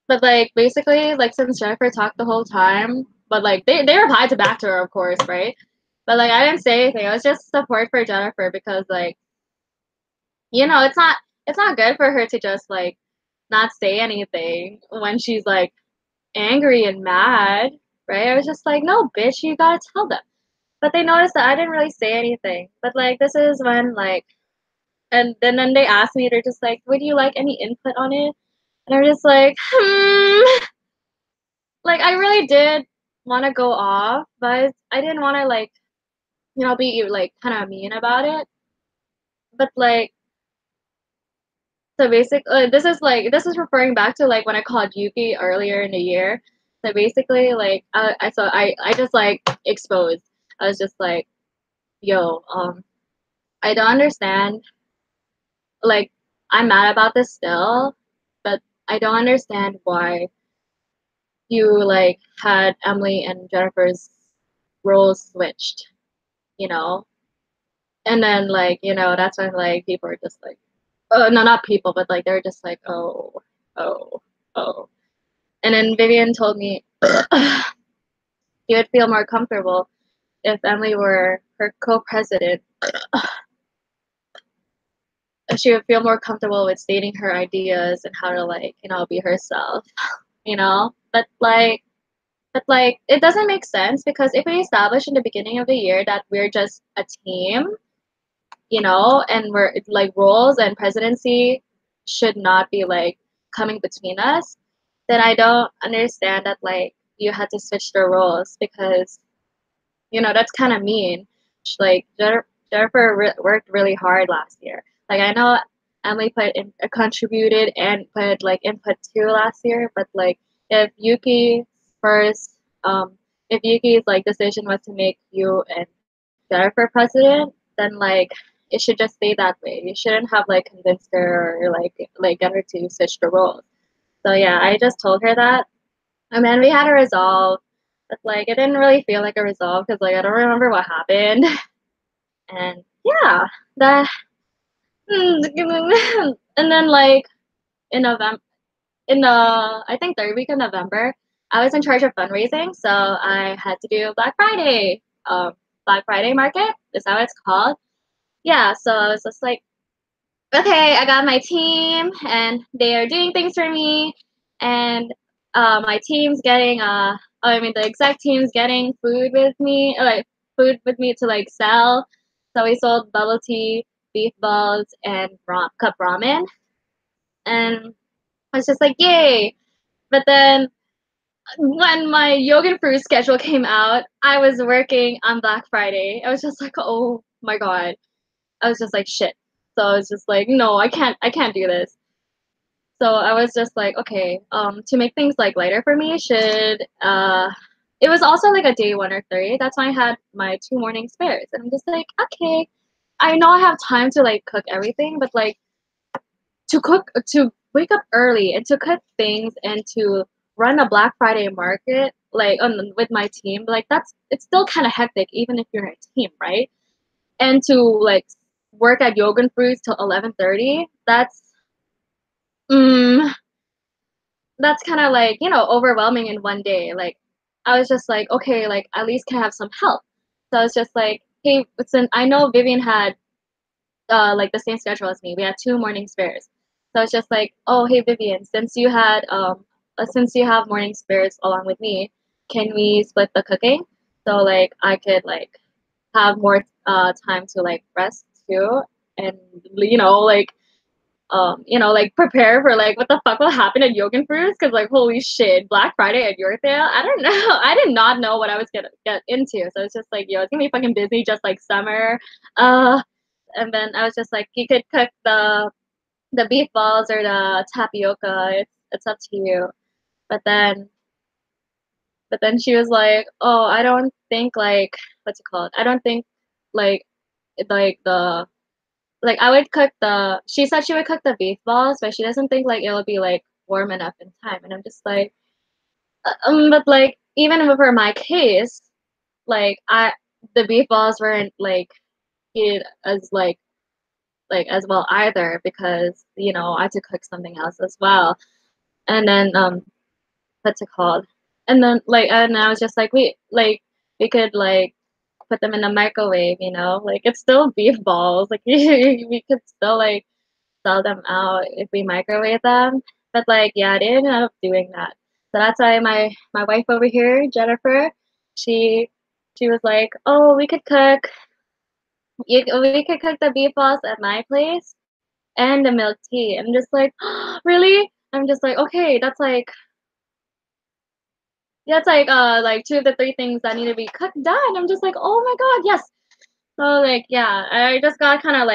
But like basically, like since Jennifer talked the whole time, but like they replied to back to her, of course, right? But like I didn't say anything. It was just support for Jennifer because like, you know, it's not good for her to just like not say anything when she's like angry and mad, right? I was just like, no, bitch, you gotta tell them. But they noticed that I didn't really say anything. But like this is when like and then they asked me, they're just like, would you like any input on it? And I'm just like, like I really did want to go off, but I didn't want to like, you know, be like kind of mean about it. But like, so basically, this is referring back to like when I called Yuki earlier in the year. So basically, like, I just like exposed. I was just like, yo, I don't understand. Like, I'm mad about this still, but I don't understand why you like had Emily and Jennifer's roles switched, you know? And then like, you know, that's when like people are just like, oh no, not people, but like they're just like, oh, oh, oh. And then Vivian told me she would feel more comfortable if Emily were her co-president. She would feel more comfortable with stating her ideas and how to like, you know, be herself, you know? But like it doesn't make sense because if we establish in the beginning of the year that we're just a team, you know, and we're like roles and presidency should not be like coming between us, then I don't understand that like you had to switch the roles because you know that's kind of mean. Like Jennifer worked really hard last year. Like I know Emily contributed and put like input too last year, but like if Yuki's first if Yuki's like decision was to make you and Jennifer president, then like it should just stay that way. You shouldn't have like convinced her or like get her to switch the roles. So yeah, I just told her that, and then we had a resolve. But like it didn't really feel like a resolve because like I don't remember what happened. And yeah, that and then like in November in the I think third week of November, I was in charge of fundraising, so I had to do Black Friday market. Is that what it's called? Yeah, so I was just like, okay, I got my team, and they are doing things for me, and my team's getting I mean the exec team's getting food with me, like food with me to like sell. So we sold bubble tea, beef balls, and cup ramen, and I was just like, yay! But then when my yoga fruit schedule came out, I was working on Black Friday. I was just like, oh my god. I was just like shit. So I was just like, no, I can't do this. So I was just like, okay, to make things like lighter for me, should it was also like a day one or three. That's why I had my 2 morning spares. And I'm just like, okay, I know I have time to like cook everything, but like to wake up early and to cook things and to run a Black Friday market like with my team, like it's still kind of hectic even if you're a team, right? And to like work at Yoga Fruits till 11:30, mm, that's kind of like overwhelming in one day. Like I was just like, okay, like at least can I have some help. So I was just like, hey, since I know Vivian had like the same schedule as me. We had 2 morning spares. So it's just like, oh hey Vivian, since you have morning spares along with me, can we split the cooking? So like I could like have more time to like rest too and like prepare for like what the fuck will happen at Yoga Fruits because like holy shit, Black Friday at your sale. I don't know. I did not know what I was gonna get into. So it's just like, yo, it's gonna be fucking busy just like summer. Uh and then I was just like, you could cook the beef balls or the tapioca. It's up to you. But then she was like, oh, I don't think like what's it called? I don't think like like the like I would cook the. She said she would cook the beef balls, but she doesn't think like it'll be like warm enough in time. And I'm just like, but like even for my case, like the beef balls weren't like heated as as well either because I had to cook something else as well. And then what's it called? And then and I was just like we could like put them in the microwave, like it's still beef balls. Like we could still like sell them out if we microwave them. But like yeah, they ended up doing that. So that's why my wife over here, Jennifer, she she was like, oh, we could cook the beef balls at my place and the milk tea. I'm just like, really? I'm just like, okay, that's like two of the three things that need to be cooked done. I'm just like, oh my god, yes. So like yeah, I just got kind of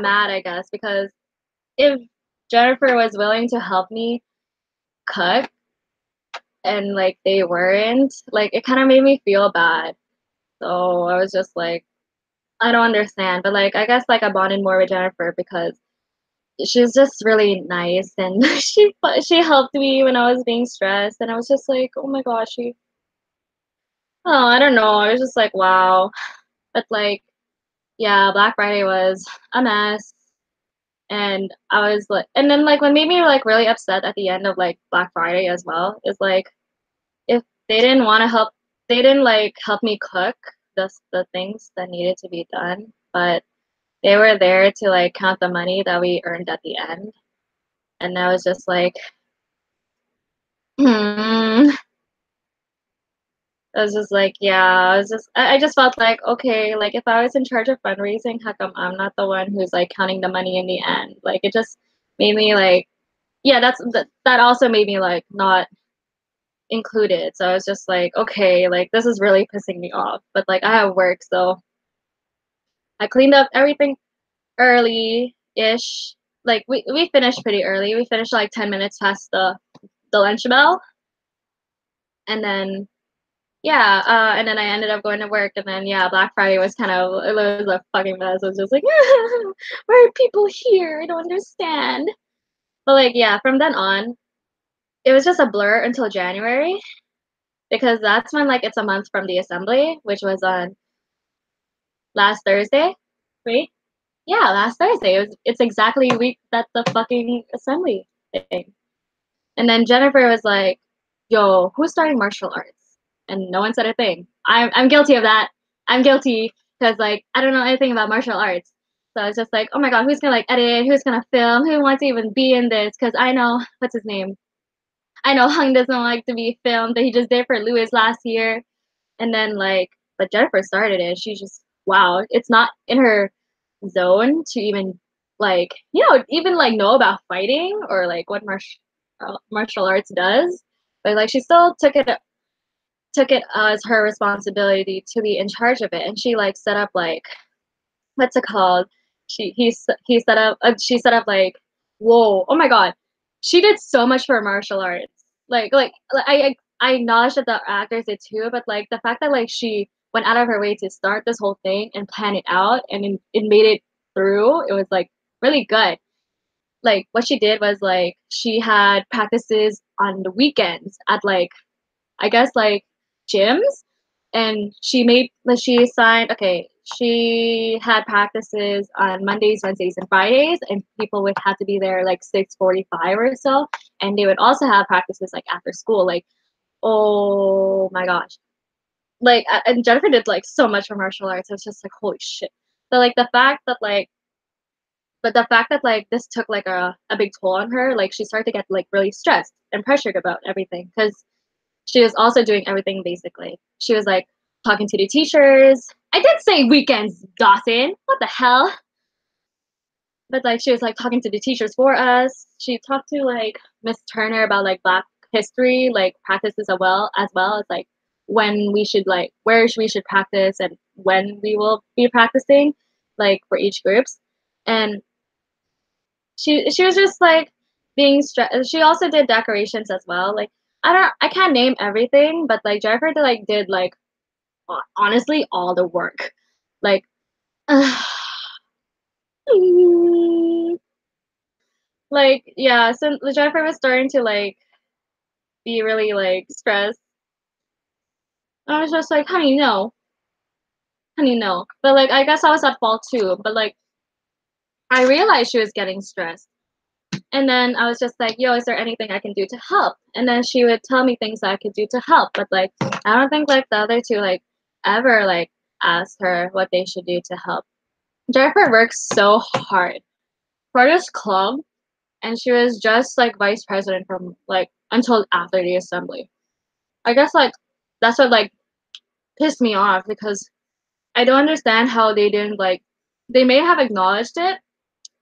mad, I guess, because if Jennifer was willing to help me cook and like they weren't, like it kind of made me feel bad. So I was just like, I don't understand. But like I guess like I bonded more with Jennifer because she's just really nice and she helped me when I was being stressed and I was just like, oh my gosh, I don't know. I was just like, wow. But like yeah, Black Friday was a mess and I was like and then like what made me like really upset at the end of like Black Friday as well is like if they didn't want to help they didn't like help me cook the things that needed to be done, but they were there to like count the money that we earned at the end. And I was just like, hmm. I was just like, yeah, I just felt like, okay, like if I was in charge of fundraising, how come I'm not the one who's like counting the money in the end? Like it just made me like, yeah, that also made me like not included. So I was just like, okay, like this is really pissing me off. But like I have work, so I cleaned up everything early-ish. Like we finished pretty early. We finished like 10 minutes past the lunch bell, and then yeah, and then I ended up going to work, and then yeah, Black Friday was it was a fucking mess. I was just like, why are people here? I don't understand. But like yeah, from then on, it was just a blur until January, because that's when like it's a month from the assembly, which was on last Thursday. Wait, yeah, last Thursday. It's exactly a week that the fucking assembly thing. And then Jennifer was like, "Yo, who's starting martial arts?" And no one said a thing. I'm guilty of that. I'm guilty because like I don't know anything about martial arts. So I was just like, "Oh my god, who's gonna like edit? Who's gonna film? Who wants to even be in this?" Because I know what's his name. I know Hung doesn't like to be filmed, but he just did for Lewis last year. And then like, but Jennifer started it. She's just wow. It's not in her zone to even like even like know about fighting or like what martial arts does. But like she still took it as her responsibility to be in charge of it, and she like set up like what's it called? He set up she set up like whoa, oh my god, she did so much for martial arts. I acknowledge that the actors did too, but like the fact that like she went out of her way to start this whole thing and plan it out and it made it through. It was like really good. Like what she did was like she had practices on the weekends at like I guess like gyms, and she signed okay, she had practices on Mondays, Wednesdays, and Fridays, and people would have to be there like 6:45 or so, and they would also have practices like after school. Like oh my gosh, and Jennifer did like so much for martial arts. It was just like holy shit. So like the fact that like this took like a big toll on her, like she started to get like really stressed and pressured about everything because she was also doing everything basically. She was like talking to the teachers. I did say weekends, Dawson. What the hell? But like she was like talking to the teachers for us. She talked to like Miss Turner about like Black history, like practices as well as like when we should like where we should practice and when we will be practicing, like for each groups. And she was just like being stressed. She also did decorations as well. Like I can't name everything, but like Jennifer did like honestly all the work. Like like yeah, so Jennifer was starting to like be really like stressed. I was just like, honey, no. But like I guess I was at fault too. But like I realized she was getting stressed. And then I was just like, yo, is there anything I can do to help? And then she would tell me things that I could do to help. But like I don't think like the other two like ever like asked her what they should do to help. Jennifer works so hard for this club, and she was just like vice president from like until after the assembly. I guess like that's what like pissed me off because I don't understand how they didn't like they may have acknowledged it,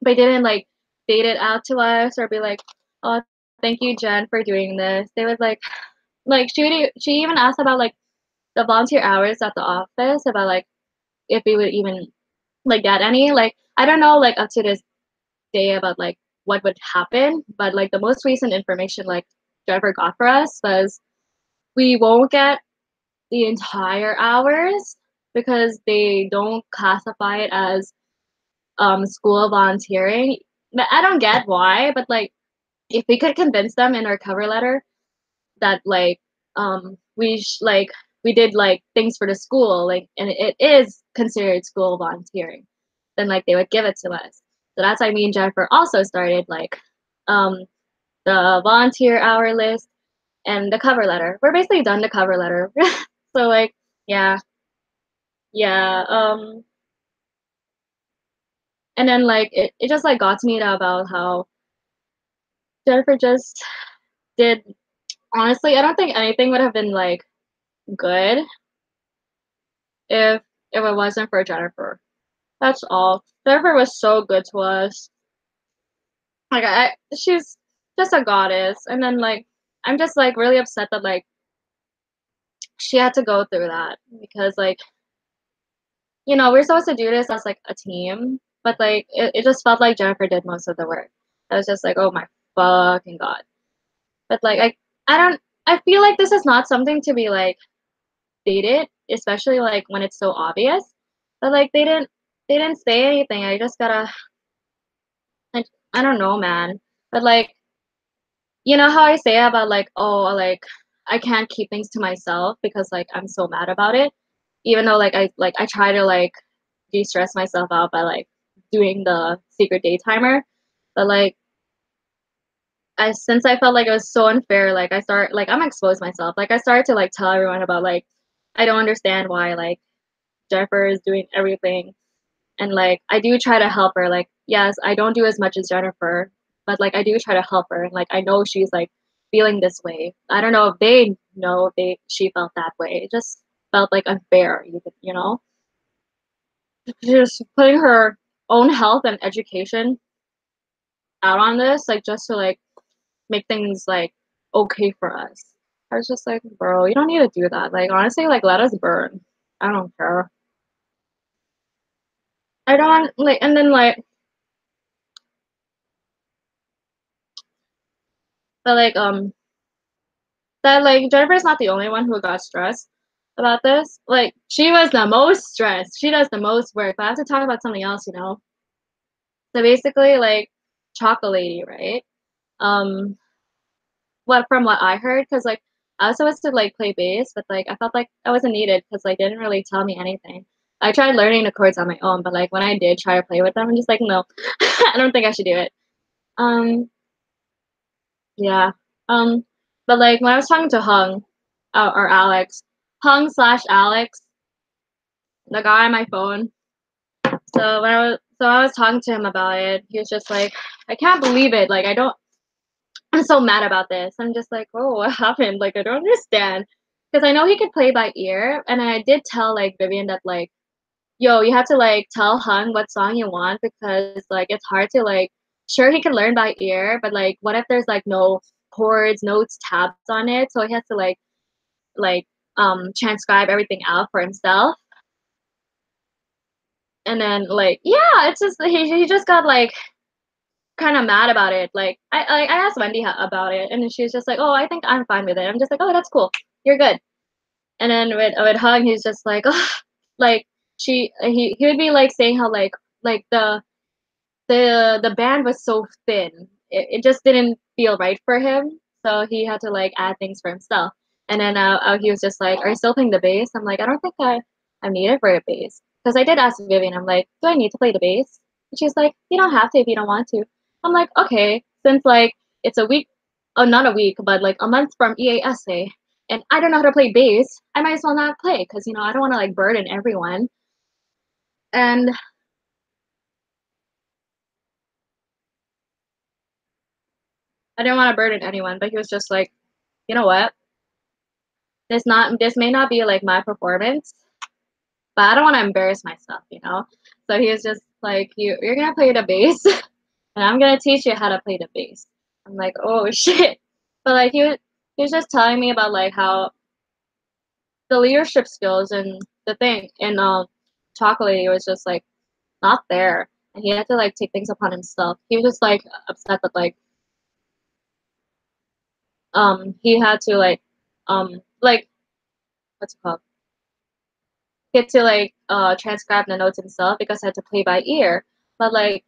but didn't like date it out to us or be like, oh, thank you, Jen, for doing this. They would like she even asked about like the volunteer hours at the office about like if we would even like get any. Like I don't know like up to this day about like what would happen, but like the most recent information like Trevor got for us was we won't get the entire hours because they don't classify it as school volunteering. But I don't get why, but like if we could convince them in our cover letter that like like we did like things for the school like and it is considered school volunteering, then like they would give it to us. So that's why me and Jennifer also started like um the volunteer hour list and the cover letter. We're basically done the cover letter. So like yeah, yeah. And then like it just like got to me about how Jennifer just did honestly, I don't think anything would have been like good if it wasn't for Jennifer. That's all. Jennifer was so good to us. Like she's just a goddess. And then like I'm just like really upset that like she had to go through that because like we're supposed to do this as like a team, but like it just felt like Jennifer did most of the work. I was just like, oh my fucking god. But like I don't I feel like this is not something to be like dated, especially like when it's so obvious. But like they didn't say anything. I just gotta like I don't know, man. But like you know how I say about like oh like I can't keep things to myself because like I'm so mad about it. Even though I try to like de-stress myself out by like doing the secret day timer, but like I since I felt like it was so unfair, like I'm exposed myself. Like I started to like tell everyone about like I don't understand why like Jennifer is doing everything, and like I do try to help her. Like yes, I don't do as much as Jennifer, but like I do try to help her, and like I know she's like feeling this way. I don't know if they know if she felt that way. It just felt like unfair, you know. Just putting her own health and education out on this, like just to like make things like okay for us. I was just like, bro, you don't need to do that. Like honestly, like let us burn. I don't care. I don't like, and then like, but like, that like Jennifer's not the only one who got stressed about this. Like she was the most stressed. She does the most work. But I have to talk about something else, you know. So basically, like, Chocolate Lady, right? Um, what from what I heard, because like I was supposed to like play bass, but like I felt like I wasn't needed because like they didn't really tell me anything. I tried learning the chords on my own, but like when I did try to play with them, I'm just like, no, I don't think I should do it. Um, yeah. Um, but like when I was talking to Hung, or Alex, Hung slash Alex, the guy on my phone. So I was talking to him about it. He was just like, I can't believe it. Like I don't. I'm so mad about this. I'm just like, oh, what happened? Like I don't understand. Because I know he could play by ear, and I did tell like Vivian that like, yo, you have to like tell Hung what song you want because like it's hard to like. Sure, he can learn by ear, but like, what if there's like no chords, notes, tabs on it? So he has to like transcribe everything out for himself. And then like, yeah, it's just he just got like kind of mad about it. Like I asked Wendy about it, and she was just like, "Oh, I think I'm fine with it." I'm just like, "Oh, that's cool. You're good." And then with Hung, he's just like, "Oh, like he would be like saying how like the band was so thin. It just didn't feel right for him, so he had to like add things for himself. And then he was just like, "Are you still playing the bass?" I'm like, "I don't think I'm needed for a bass." Because I did ask Vivian, I'm like, "Do I need to play the bass?" And she's like, "You don't have to if you don't want to." I'm like, "Okay, since like it's a week, oh not a week, but like a month from EASA, and I don't know how to play bass, I might as well not play because you know I don't want to like burden everyone." And I didn't want to burden anyone, but he was just like, "You know what? This may not be like my performance, but I don't want to embarrass myself, you know." So he was just like, you're gonna play the bass, and I'm gonna teach you how to play the bass. I'm like, oh shit. But like he was just telling me about like how the leadership skills and the thing in Chocolate was just like not there, and he had to like take things upon himself. He was just like upset that he had to like what's it called? Get to like transcribe the notes himself because I had to play by ear. But like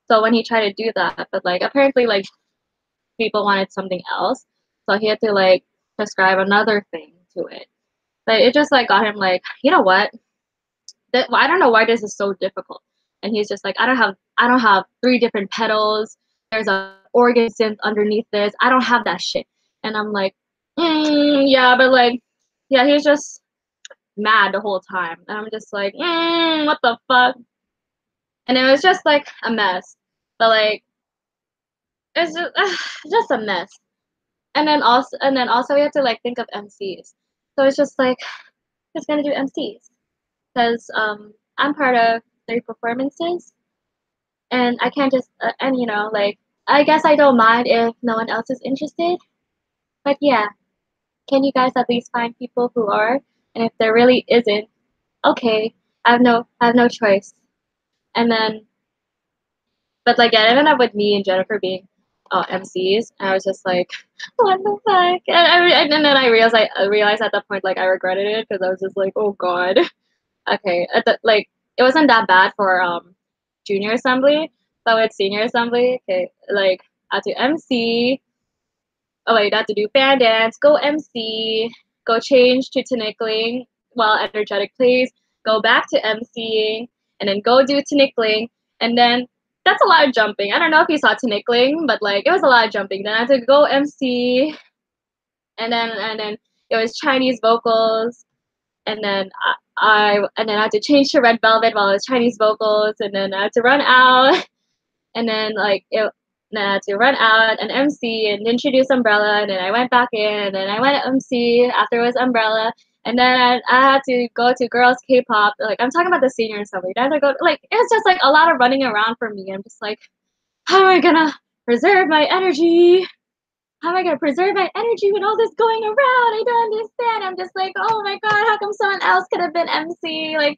so when he tried to do that, but like apparently like people wanted something else. So he had to like prescribe another thing to it. But it just like got him like, you know what? Well, I don't know why this is so difficult. And he's just like, I don't have three different pedals. There's a organ synth underneath this. I don't have that shit. And I'm like, yeah, but like, yeah, he was just mad the whole time. And I'm just like, what the fuck? And it was just like a mess. But like, it's just, just a mess. And then also we have to like think of MCs. So it's just like, who's gonna do MCs? Because I'm part of three performances, and I can't just and you know like I guess I don't mind if no one else is interested. But yeah, can you guys at least find people who are? And if there really isn't, okay, I have no choice. And then but like I ended up with me and Jennifer being MCs, and I was just like, what the fuck? And then I realized at that point like I regretted it because I was just like, oh god. Okay, like it wasn't that bad for junior assembly, but with senior assembly, okay, like I had to MC, oh wait, not to do fan dance, go MC, go change to tinikling while energetic plays, go back to MCing, and then go do tinikling, and then that's a lot of jumping. I don't know if you saw tinikling, but like it was a lot of jumping. Then I had to go MC, and then it was Chinese vocals, and then I had to change to Red Velvet while it was Chinese vocals, and then I had to run out, and then then I had to run out and MC and introduce Umbrella, and then I went back in, and then I went to MC after it was Umbrella, and then I had to go to girls K-pop. Like I'm talking about the senior assembly. Then I go like it's just like a lot of running around for me. I'm just like, how am I gonna preserve my energy? How am I gonna preserve my energy with all this going around? I don't understand. I'm just like, oh my god, how come someone else could have been MC? Like,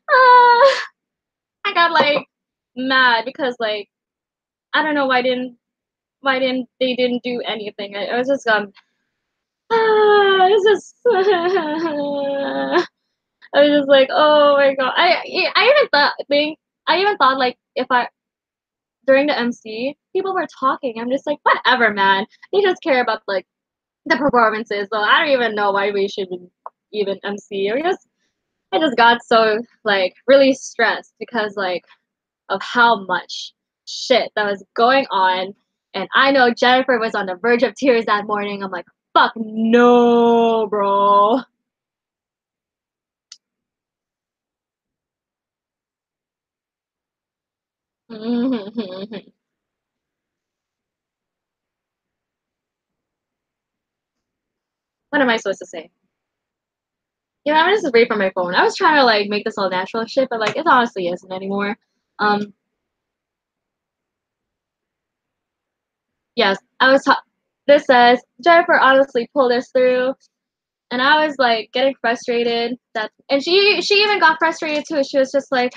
I got like mad because like I don't know why didn't they didn't do anything. I was just it's just I was just like, oh my god. I even thought like if I during the MC people were talking. I'm just like whatever, man. They just care about like the performances. So I don't even know why we should even MC. I just got so like really stressed because like of how much shit that was going on. And I know Jennifer was on the verge of tears that morning. I'm like, fuck no, bro. What am I supposed to say? Yeah, I'm just read from my phone. I was trying to like make this all natural shit, but like it honestly isn't anymore. Um, yes, this says Jennifer honestly pulled us through, and I was like getting frustrated. And she even got frustrated too. She was just like,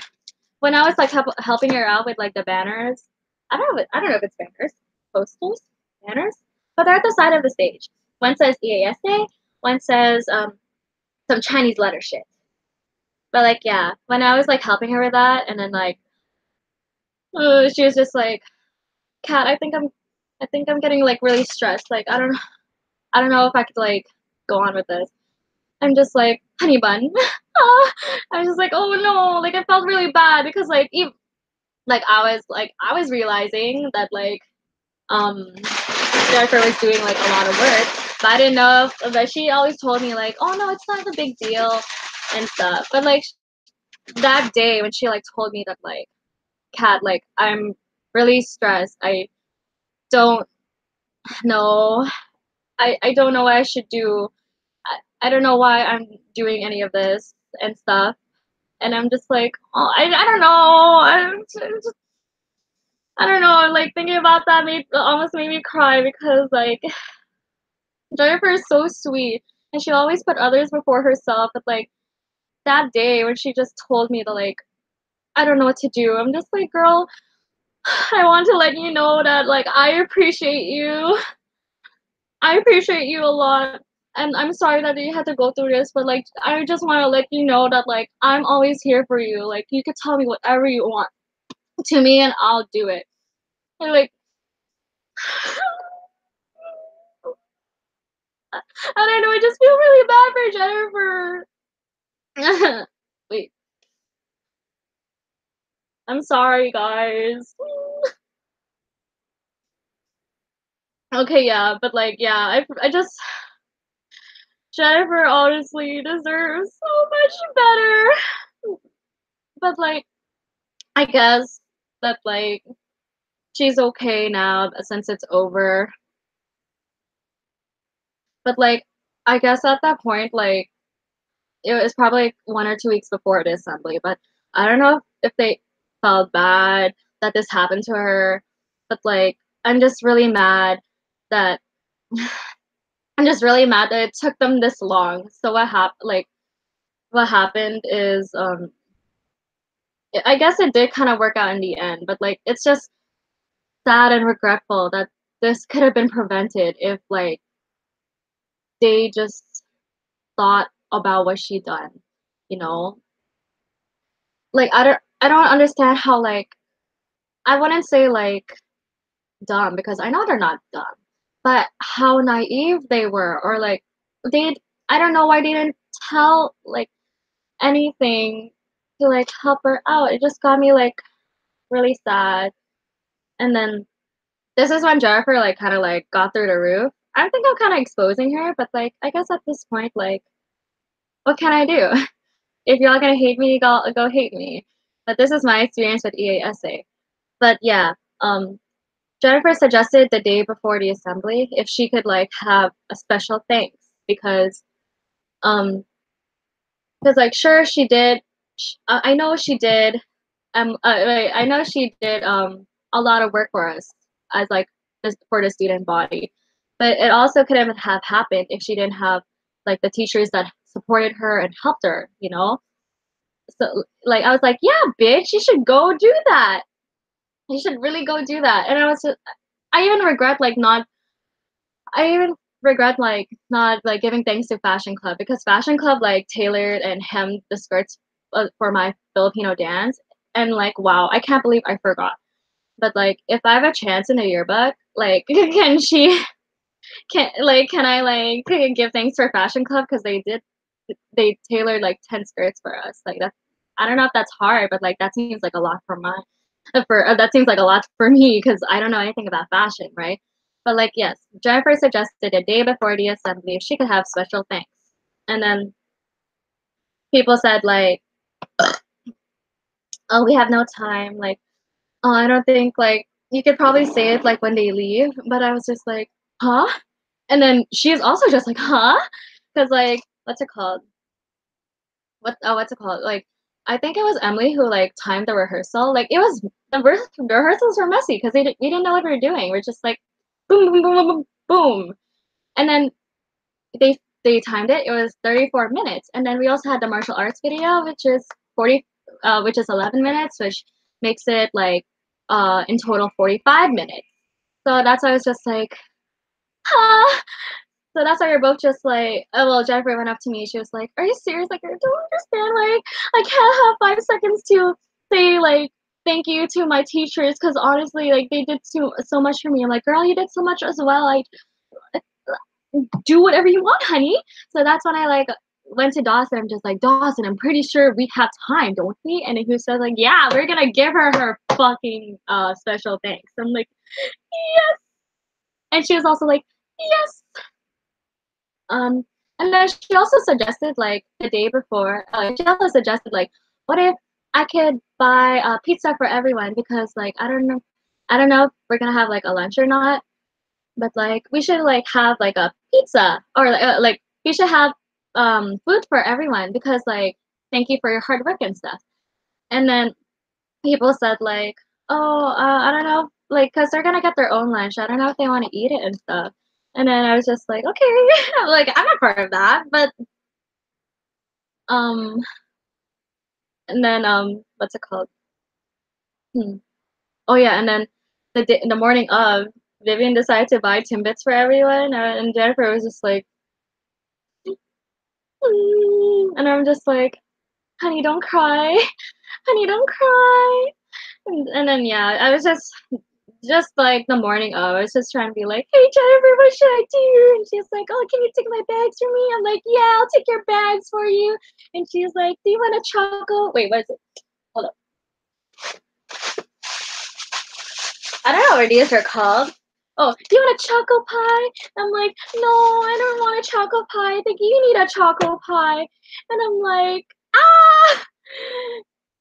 when I was like helping her out with like the banners, I don't know if it's banners, posters, banners, but they're at the side of the stage. One says EAS Day, one says some Chinese letter shit. But like yeah, when I was like helping her with that, and then like she was just like, Kat, I think I'm getting like really stressed. Like I don't know if I could like go on with this. I'm just like honey bun. I was just like oh no, like I felt really bad because like even I was realizing that like um Jennifer was doing like a lot of work, but I didn't know but she always told me like, oh no, it's not a big deal and stuff. But like that day when she like told me that like Kat, like I'm really stressed. I don't know. I don't know what I should do. I don't know why I'm doing any of this and stuff. And I'm just like, oh, I don't know. I don't know. Like thinking about that almost made me cry because like Jennifer is so sweet and she always put others before herself. But like that day when she just told me to like I don't know what to do, I'm just like, girl, I want to let you know that like I appreciate you. I appreciate you a lot. And I'm sorry that you had to go through this, but like I just want to let you know that like I'm always here for you. Like you could tell me whatever you want to me and I'll do it. And like I don't know, I just feel really bad for Jennifer. Wait, I'm sorry, guys. Okay, yeah, but like, yeah, I just Jennifer honestly deserves so much better. But like, I guess that like she's okay now since it's over. But like, I guess at that point, like, it was probably like 1 or 2 weeks before the assembly. But I don't know if they felt bad that this happened to her. But like, I'm just really mad that I'm just really mad that it took them this long. So what happened is I guess it did kind of work out in the end, but like it's just sad and regretful that this could have been prevented if like they just thought about what she done, you know? Like I don't understand how like I wouldn't say like dumb because I know they're not dumb. but how naive they were, or like they I don't know why they didn't tell like anything to like help her out. It just got me like really sad. And then this is when Jennifer like kind of like got through the roof. I think I'm kind of exposing her, but like I guess at this point, like what can I do? If y'all gonna hate me, go hate me. But this is my experience with EASA. But yeah, um, Jennifer suggested the day before the assembly if she could like have a special thanks um because like sure she did I know she did like, I know she did a lot of work for us as like for the student body, but it also couldn't have happened if she didn't have like the teachers that supported her and helped her, you know. So like I was like, yeah, bitch, you should go do that. You should really go do that. And I was just, I even regret like not I even regret like not like giving thanks to Fashion Club because Fashion Club like tailored and hemmed the skirts for my Filipino dance, and like wow, I can't believe I forgot. But like if I have a chance in the yearbook, like can I like give thanks for Fashion Club because they tailored like 10 skirts for us. Like that's I don't know if that's hard, but like that seems like a lot for my for that seems like a lot for me because I don't know anything about fashion, right? But like yes, Jennifer suggested a day before the assembly if she could have special thanks, and then people said like, oh, we have no time. Like, oh, I don't think like you could probably say it like when they leave. But I was just like, huh? And then she is also just like, huh? Because like, what's it called? What's it called? Like, I think it was Emily who like timed the rehearsal. Like, it was the rehearsals were messy because we didn't know what we were doing. We're just like, boom, boom, boom, boom, boom, boom, and then they timed it. It was 34 minutes, and then we also had the martial arts video, which is 11 minutes, which makes it like in total 45 minutes. So that's why I was just like, huh? So that's why we're both just like, oh well, Jennifer went up to me. She was like, "Are you serious? Like, I don't understand. Like, I can't have 5 seconds to say like thank you to my teachers because honestly, like they did so much for me." I'm like, "Girl, you did so much as well. Like, do whatever you want, honey." So that's when I like went to Dawson. I'm just like, Dawson, I'm pretty sure we have time, don't we? And he said like, yeah, we're gonna give her fucking special thanks. I'm like, yes. And she was also like, yes. Um, and then she also suggested like the day before. She also suggested like, what if I could buy pizza for everyone because like I don't know if we're gonna have like a lunch or not, but like we should like have like a pizza or like we should have food for everyone because like thank you for your hard work and stuff. And then people said like, oh, I don't know, like because they're gonna get their own lunch. I don't know if they want to eat it and stuff. And then I was just like, okay, like I'm a part of that, but um, and then what's it called? Hmm. Oh yeah, and then the morning of, Vivian decided to buy Timbits for everyone, and Jennifer was just like, and I'm just like, honey, don't cry, honey, don't cry. And then yeah, I was just like the morning of, I was just trying to be like, hey Jennifer, what should I do? And she's like, oh, can you take my bags for me? I'm like, yeah, I'll take your bags for you. And she's like, do you want a choco? Wait, what is it? Hold up. I don't know what these are called. Oh, do you want a choco pie? I'm like, no, I don't want a choco pie. I think you need a choco pie. And I'm like, ah!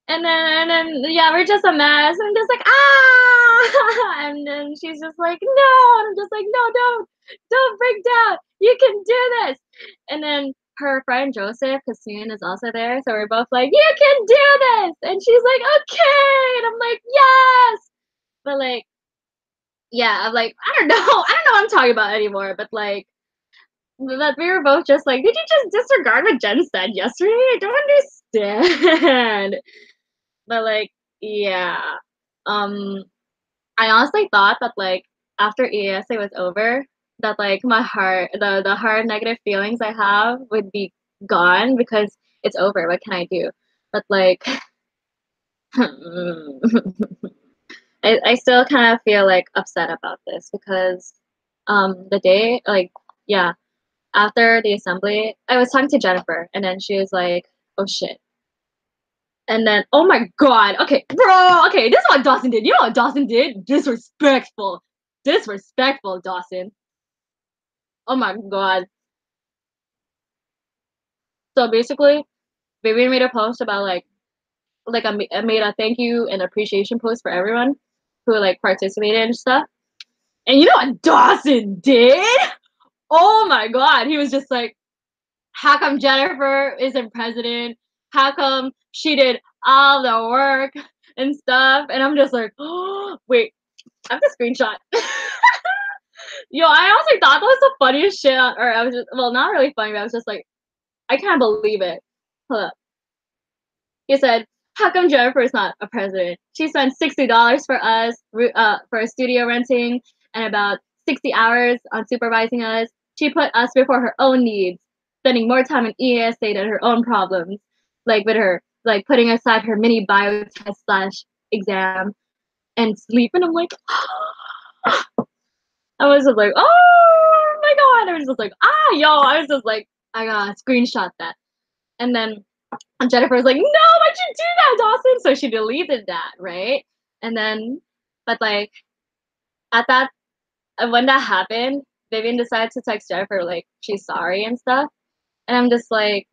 And then yeah, we're just a mess. I'm just like, ah! And then she's just like, no. And I'm just like, no, don't break down. You can do this. And then her friend Joseph, Kasun, is also there. So we're both like, you can do this. And she's like, okay. And I'm like, yes. But like, yeah, I'm like, I don't know. I don't know what I'm talking about anymore. But like, that we were both just like, did you just disregard what Jen said yesterday? I don't understand. But like, yeah. Um, I honestly thought that like after ESA was over, that like my heart, the hard negative feelings I have would be gone because it's over. What can I do? But like, I still kind of feel like upset about this because the day, like, yeah, after the assembly, I was talking to Jennifer, and then she was like, "Oh shit." And then, oh my god, okay, bro, okay, this is what Dawson did. You know what Dawson did? Disrespectful. Disrespectful, Dawson. Oh my god. So basically, Vivian made a post about I made a thank you and appreciation post for everyone who like participated and stuff. And you know what Dawson did? Oh my god, he was just like, how come Jennifer isn't president? How come she did all the work and stuff? And I'm just like, oh, wait, I have the screenshot. Yo, I honestly thought that was the funniest shit on earth. I was just, well, not really funny, but I was just like, I can't believe it. Hold up. He said, how come Jennifer is not a president? She spent $60 for us, for a studio renting, and about 60 hours on supervising us. She put us before her own needs, spending more time in ESA than her own problems, like with her, like putting aside her mini bio test slash exam and sleep. And I'm like, I was just like, oh my god! I was just like, yo! I was just like, I gotta screenshot that. And then Jennifer was like, no, why'd you do that, Dawson? So she deleted that, right? And then, but like at that, when that happened, Vivian decided to text Jennifer like she's sorry and stuff. And I'm just like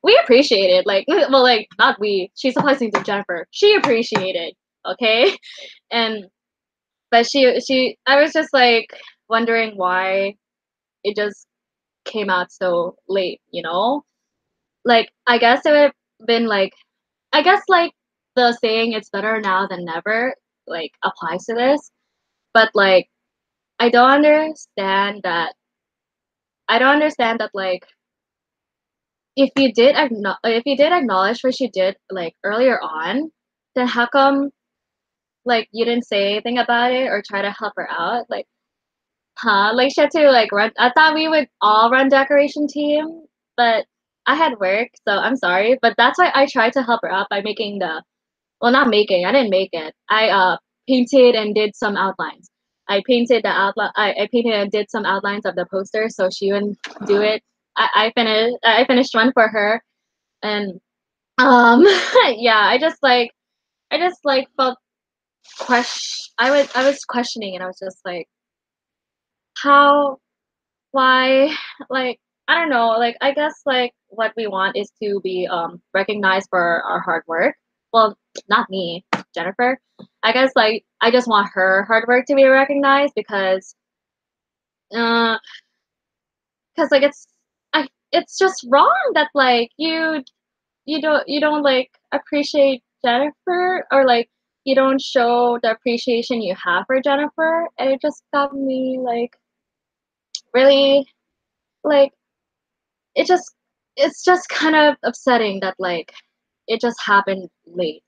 we appreciate it. Like, well, like not we. She's supposed to Jennifer. She appreciated, okay? And but I was just like wondering why it just came out so late, you know? Like, I guess it would have been like, I guess like the saying "it's better now than never" like applies to this, but like I don't understand that. I don't understand that like if you did acknowledge what she did like earlier on, then how come like you didn't say anything about it or try to help her out? Like, huh? Like she had to like run. I thought we would all run decoration team, but I had work, so I'm sorry. But that's why I tried to help her out by making the well, not making. I didn't make it. I painted and did some outlines. I painted the outline. I painted and did some outlines of the poster, so she wouldn't do it. I finished. I finished one for her, and yeah. I just like felt I was questioning, and I was just like, how, why, like I don't know. Like I guess like what we want is to be recognized for our hard work. Well, not me, Jennifer. I guess like I just want her hard work to be recognized uh because like it's just wrong that like you don't like appreciate Jennifer or like you don't show the appreciation you have for Jennifer, and it just got me like really like it just it's just kind of upsetting that like it just happened late.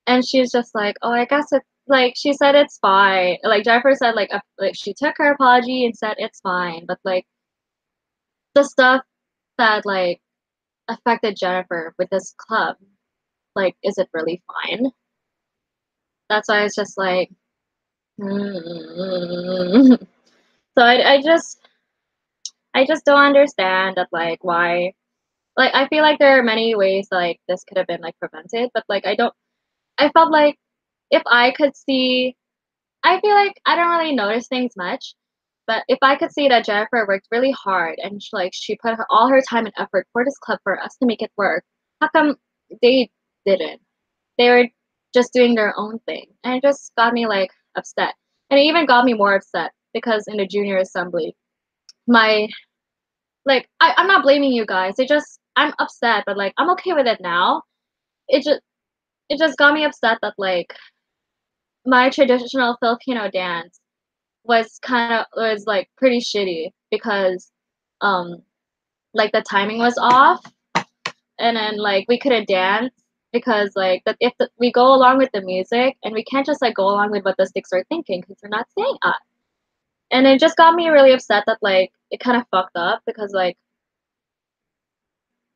And she's just like, oh, I guess it's like she said it's fine. Like Jennifer said, like she took her apology and said it's fine, but like the stuff that like affected Jennifer with this club, like, is it really fine? That's why it's just like, hmm. So I just don't understand that like why. Like I feel like there are many ways like this could have been like prevented, but like I don't. I felt like if I could see I feel like I don't really notice things much, but if I could see that Jennifer worked really hard and she put all her time and effort for this club for us to make it work, how come they didn't? They were just doing their own thing, and it just got me like upset, and it even got me more upset because in the junior assembly, my I'm not blaming you guys. I'm upset, but like I'm okay with it now. It just it just got me upset that like my traditional Filipino dance was like pretty shitty because um like the timing was off, and then like we couldn't dance because like we go along with the music, and we can't just like go along with what the sticks are thinking because they're not saying us. And it just got me really upset that like it kind of fucked up because like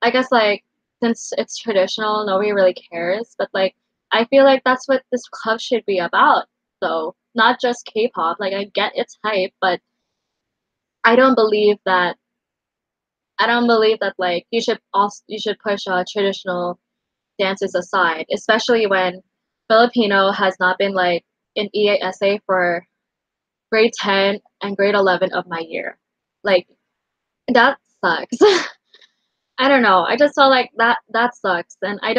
I guess like since it's traditional nobody really cares, but like I feel like that's what this club should be about. So not just K-pop. Like I get its hype, but I don't believe that like you should push traditional dances aside, especially when Filipino has not been like in EASA for grade 10 and grade 11 of my year. Like that sucks. I don't know. I just felt like that sucks, and I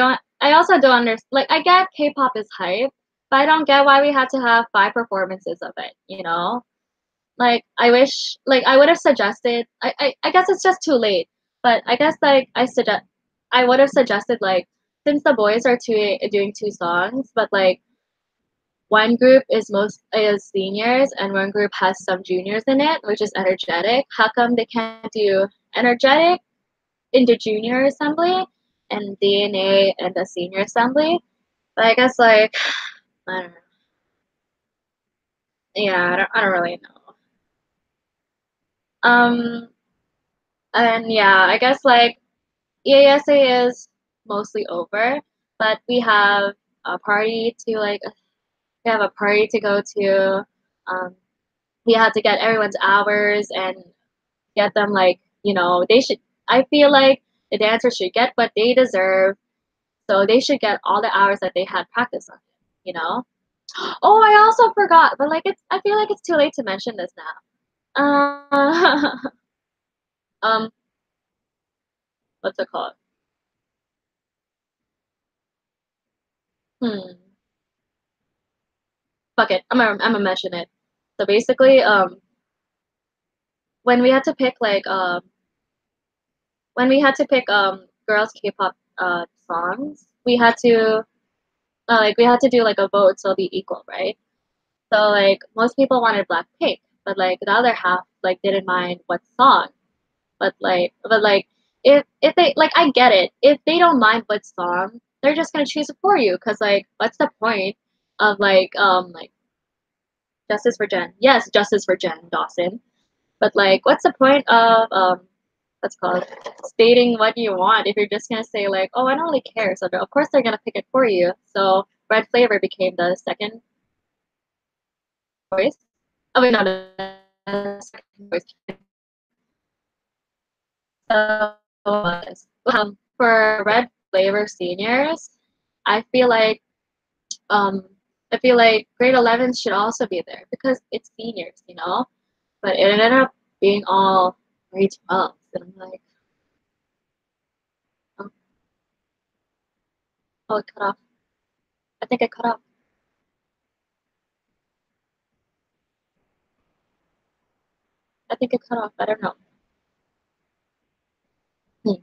also don't understand. Like I get K-pop is hype, but I don't get why we had to have 5 performances of it. You know, like I wish, like I would have suggested. I guess it's just too late, but I guess like I would have suggested like since the boys are doing 2 songs, but like one group is seniors and one group has some juniors in it, which is energetic. How come they can't do energetic in the junior assembly and DNA in the senior assembly? But I guess like I don't know. Yeah, I don't really know. Um and yeah, I guess like EASA is mostly over, but a party to like we have a party to go to. We had to get everyone's hours and get them like they should. I feel like the dancers should get what they deserve, so they should get all the hours that they had practice on it. You know. Oh, I also forgot, but like I feel like it's too late to mention this now. Um, what's it called? Hmm. Fuck it. I'm gonna mention it. So basically, when we had to pick girls K-pop songs, we had to do like a vote so it'll be equal, right? So like most people wanted Blackpink, but like the other half like didn't mind what song. But like if they like I get it. If they don't mind what song, they're just gonna choose it for you. Cause like what's the point of like Justice for Jen? Yes, Justice for Jen Dawson. But like what's the point of what's called stating what you want if you're just gonna say like, oh, I don't really care. So of course they're gonna pick it for you. So Red Flavor became the second choice. Oh wait, no, the second choice. So for Red Flavor seniors, I feel like um I feel like grade 11 should also be there because it's seniors, you know. But it ended up being all grade 12, and I'm like, oh, oh, it cut off. I think it cut off. I think it cut off. I don't know. Hmm.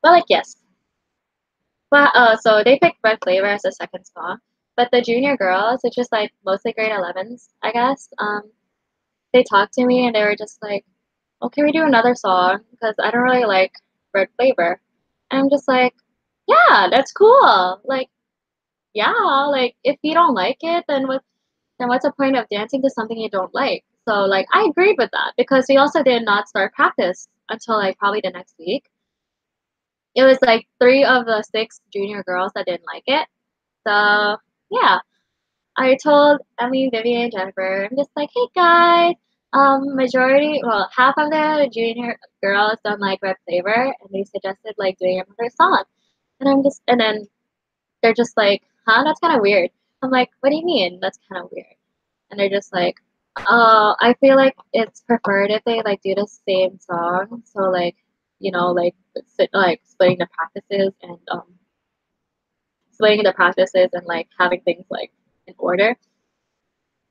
But like yes. Well, so they picked Red Flavor as the second song, but the junior girls, which is like mostly grade 11s, I guess. They talked to me and they were just like, "Oh, can we do another song? Because I don't really like Red Flavor." And I'm just like, "Yeah, that's cool. Like, yeah, like if you don't like it, then what's the point of dancing to something you don't like?" So like I agreed with that because we also did not start practice until like probably the next week. It was like 3 of the 6 junior girls that didn't like it. So yeah, I told Emily, Vivian, and Jennifer, I'm just like, hey guys, half of the junior girls don't like Red Flavor, and they suggested like doing another song. And then they're just like, huh, that's kind of weird. I'm like, what do you mean? That's kind of weird. And they're just like, I feel like it's preferred if they like do the same song. So like, like splitting the practices and like having things like in order.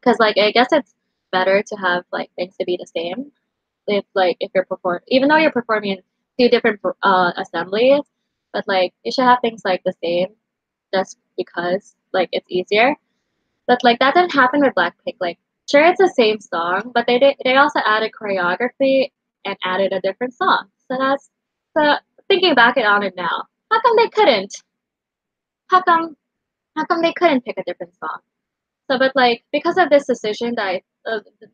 Because like I guess it's better to have like things to be the same. If you're even though you're performing in 2 different assemblies, but like you should have things like the same, just because like it's easier. But like that didn't happen with Blackpink. Like sure it's the same song, but they also added choreography and added a different song. So thinking back on it now, how come they couldn't? How come how come they couldn't pick a different song? So, but like because of this decision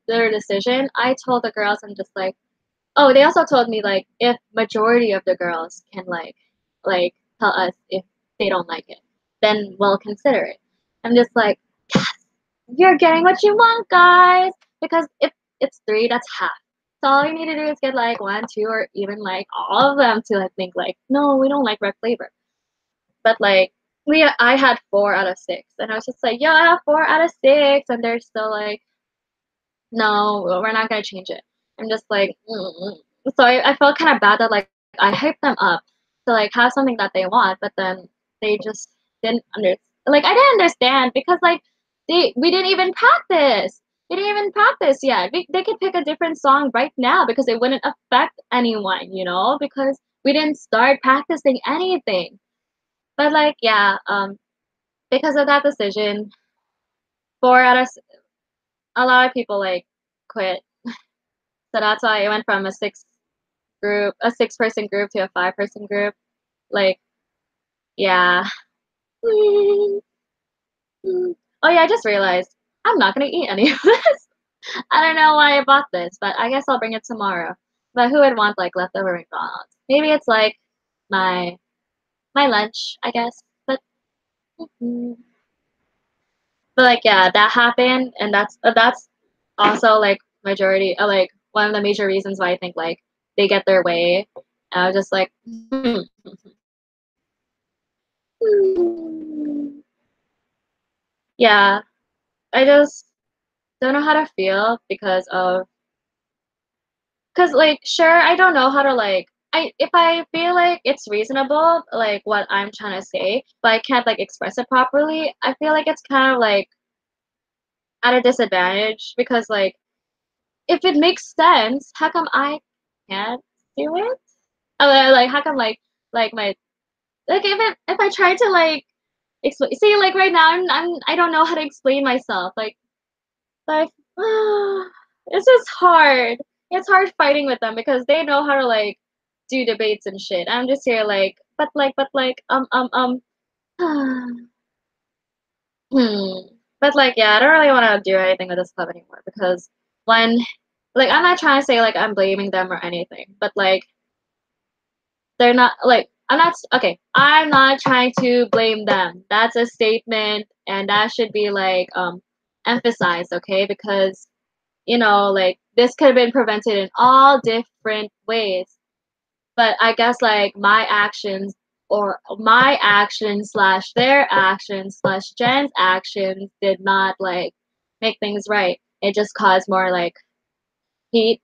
their decision, I told the girls I'm just like, oh, they also told me like if majority of the girls can like tell us if they don't like it, then we'll consider it. I'm just like, yes. You're getting what you want, guys. Because if it's three, that's half. So all you need to do is get like one, two, or even like all of them to like think like, no, we don't like red flavor. But like I had 4 out of 6, and I was just like, yeah, 4 out of 6, and they're still like, no, we're not gonna change it. I'm just like, so I felt kind of bad that like I hyped them up to like have something that they want, but then they just didn't like I didn't understand because like we didn't even practice. We didn't even practice yet. They could pick a different song right now because it wouldn't affect anyone, because we didn't start practicing anything. But like yeah, because of that decision, a lot of people like quit. So that's why it went from a 6-person group to a 5-person group. Like, yeah. Oh yeah, I just realized I'm not gonna eat any of this. I don't know why I bought this, but I guess I'll bring it tomorrow. But who would want like leftover McDonald's? Maybe it's like my my lunch, I guess. Mm, but like yeah, that happened, and that's also like majority, like one of the major reasons why I think like they get their way. And I was just like, hmm. Yeah, I just don't know how to feel because like sure I don't know how to like if I feel like it's reasonable like what I'm trying to say, but I can't like express it properly. I feel like it's kind of like at a disadvantage because like if it makes sense, how come I can't do it? Like how come like my like if I try to like explain, see like right now I don't know how to explain myself like it's just hard. It's hard fighting with them because they know how to like do debates and shit. I'm just here like hmm. But like yeah, I don't really want to do anything with this club anymore because when like I'm not trying to say like I'm blaming them or anything, but like they're not like I'm not trying to blame them. That's a statement and that should be like emphasized, okay? Because like this could have been prevented in all different ways. But I guess like my actions slash their actions slash Jen's actions did not like make things right. It just caused more like heat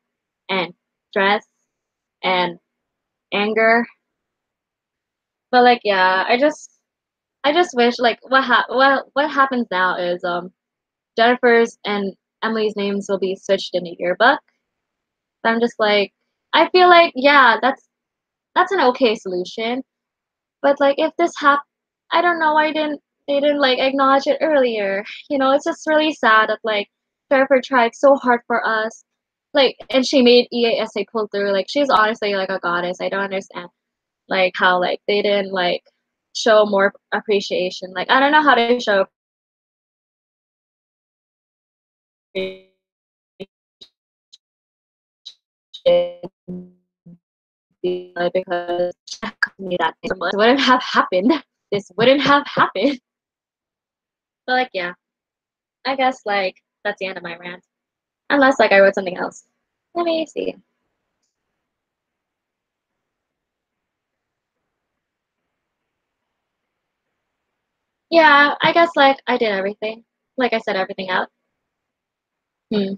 and stress and anger. But like yeah, I just wish like what happens now is Jennifer's and Emily's names will be switched in the yearbook. So I'm just like I feel like yeah, that's an okay solution. But like if this hap I don't know why they didn't like acknowledge it earlier. It's just really sad that like Jennifer tried so hard for us. Like and she made EASA pull through. Like she's honestly like a goddess. I don't understand like how like they didn't like show more appreciation. Like I don't know how to show appreciation because me that this wouldn't have happened. This wouldn't have happened. But like yeah, I guess like that's the end of my rant. Unless like I wrote something else. Let me see. Yeah, I guess like I did everything. Like I said everything out. Hmm.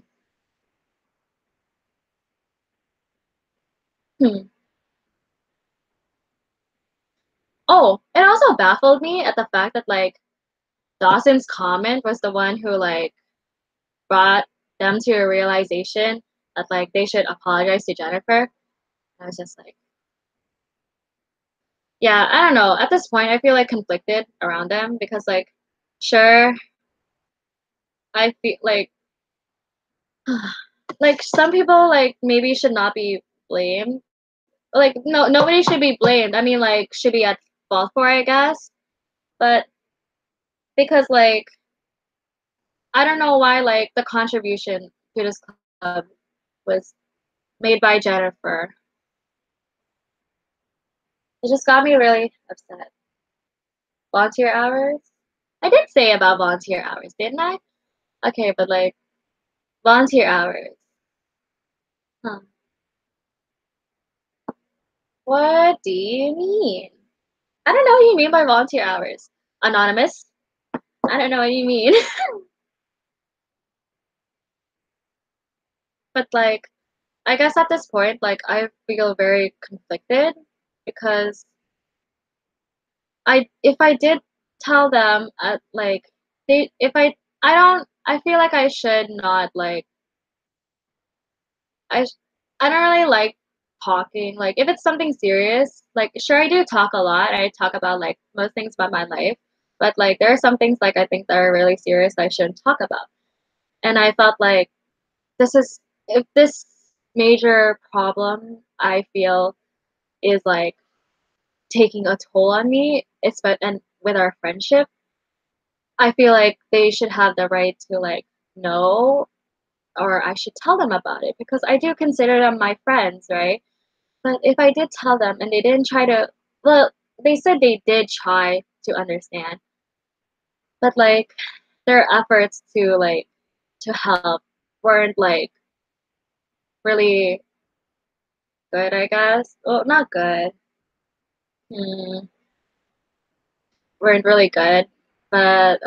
Hmm. Oh, it also baffled me at the fact that like Dawson's comment was the one who like brought them to a realization that like they should apologize to Jennifer. I was just like, yeah, I don't know. At this point, I feel like conflicted around them because like, sure, I feel like some people like maybe should not be blamed. Like no, nobody should be blamed. I mean, like should be at fault for, I guess. But because like I don't know why like the contribution to this club was made by Jennifer. It just got me really upset. Volunteer hours? I did say about volunteer hours, didn't I? Okay, but like volunteer hours. Huh. What do you mean? I don't know what you mean by volunteer hours. Anonymous? I don't know what you mean. But like I guess at this point, like I feel very conflicted because if I did tell them like they if I feel like I should not like I sh- I don't really like talking. Like if it's something serious, like sure I do talk a lot. I talk about like most things about my life, but like there are some things like I think that are really serious I shouldn't talk about. And I felt like this is if this major problem I feel is like taking a toll on me, and with our friendship, I feel like they should have the right to like know or I should tell them about it because I do consider them my friends, right? But if I did tell them and they didn't try to, well, they said they did try to understand, but like their efforts to help weren't like really good, I guess. Well, not good. Hmm, weren't really good, but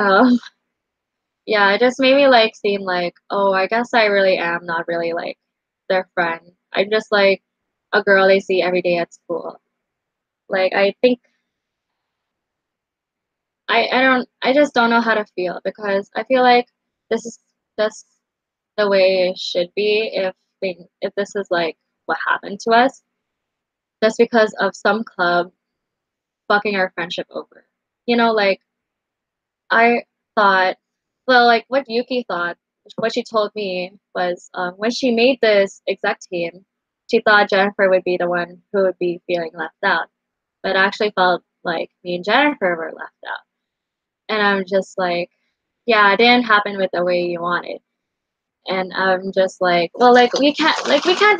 yeah, it just made me like seem like, oh, I guess I really am not really like their friend. I'm just like a girl they see every day at school. Like I think I just don't know how to feel because I feel like this is just the way it should be if this is like what happened to us just because of some club fucking our friendship over. You know, like I thought, well, like what Yuki thought, what she told me was when she made this exec team, she thought Jennifer would be the one who would be feeling left out, but it actually felt like me and Jennifer were left out. And I'm just like, yeah, it didn't happen with the way you wanted. And I'm just like, well, like we can't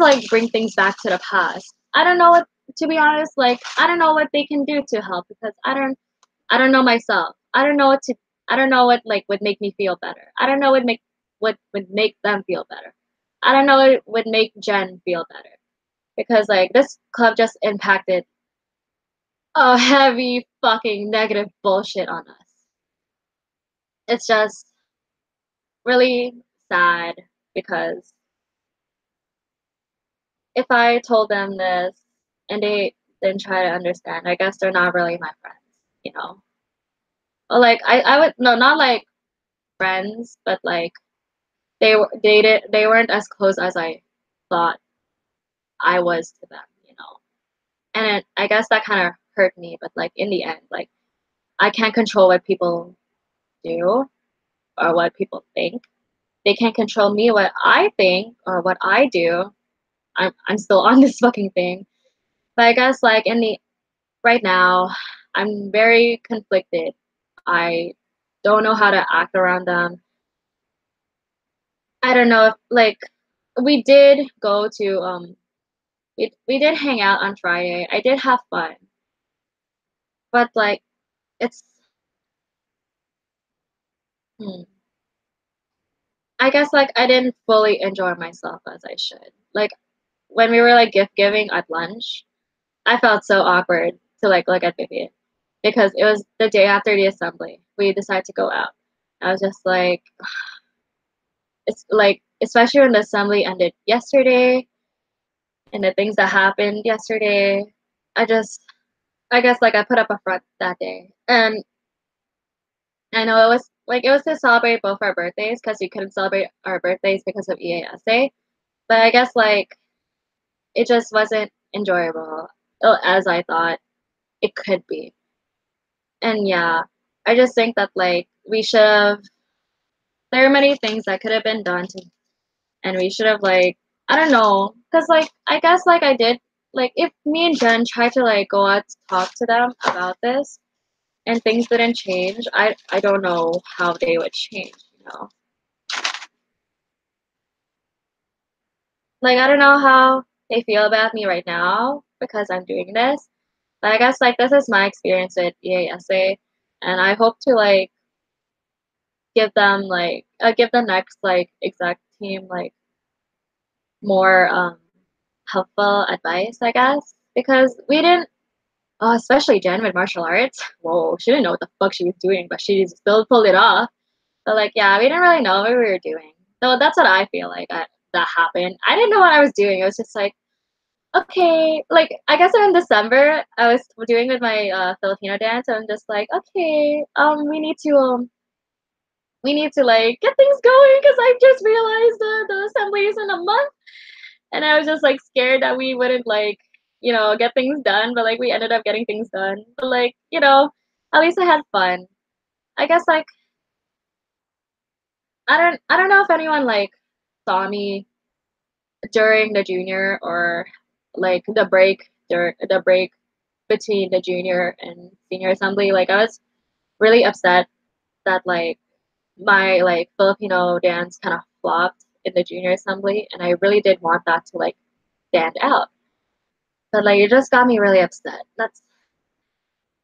like bring things back to the past. I don't know what to be honest, like I don't know what they can do to help because I don't know myself. I don't know what like would make me feel better. I don't know what would make them feel better. I don't know what would make Jen feel better. Because like this club just impacted a heavy fucking negative bullshit on us. It's just really sad because if I told them this and they didn't try to understand, I guess they're not really my friends, you know? Or like I would no, not like friends, but like they weren't as close as I thought I was to them, you know. And I guess that kind of hurt me, but like in the end, like I can't control what people do or what people think. They can't control me what I think or what I do. I'm still on this fucking thing. But I guess like in the right now, I'm very conflicted. I don't know how to act around them. I don't know if like we did go to we did hang out on Friday. I did have fun, but like it's hmm, I guess like I didn't fully enjoy myself as I should. Like when we were like gift giving at lunch, I felt so awkward to like look at Vivian because it was the day after the assembly. We decided to go out. I was just like, it's like especially when the assembly ended yesterday and the things that happened yesterday. I just I guess like I put up a front that day, and I know it was to celebrate both our birthdays because we couldn't celebrate our birthdays because of EASA. But I guess like it just wasn't enjoyable as I thought it could be. And yeah, I just think that like we should have. There are many things that could have been done to, and we should have like I don't know, cause like I guess like I did like if me and Jen tried to like go out to talk to them about this and things didn't change, I don't know how they would change, you know. Like I don't know how they feel about me right now because I'm doing this. But I guess like this is my experience with EASA and I hope to like give them like give the next like exec team like more helpful advice, I guess, because we didn't. Oh, especially Jen with martial arts. Whoa, she didn't know what the fuck she was doing, but she still pulled it off. But like, yeah, we didn't really know what we were doing. So that's what I feel like that happened. I didn't know what I was doing. It was just like, okay, like I guess in December I was doing with my Filipino dance. And I'm just like, okay, we need to like get things going because I just realized the assembly is in a month, and I was just like scared that we wouldn't like get things done, but like we ended up getting things done. But like at least I had fun. I guess like I don't know if anyone like saw me during the junior or like the break between the junior and senior assembly. Like I was really upset that like my like Filipino dance kind of flopped in the junior assembly, and I really did want that to like stand out. But like it just got me really upset.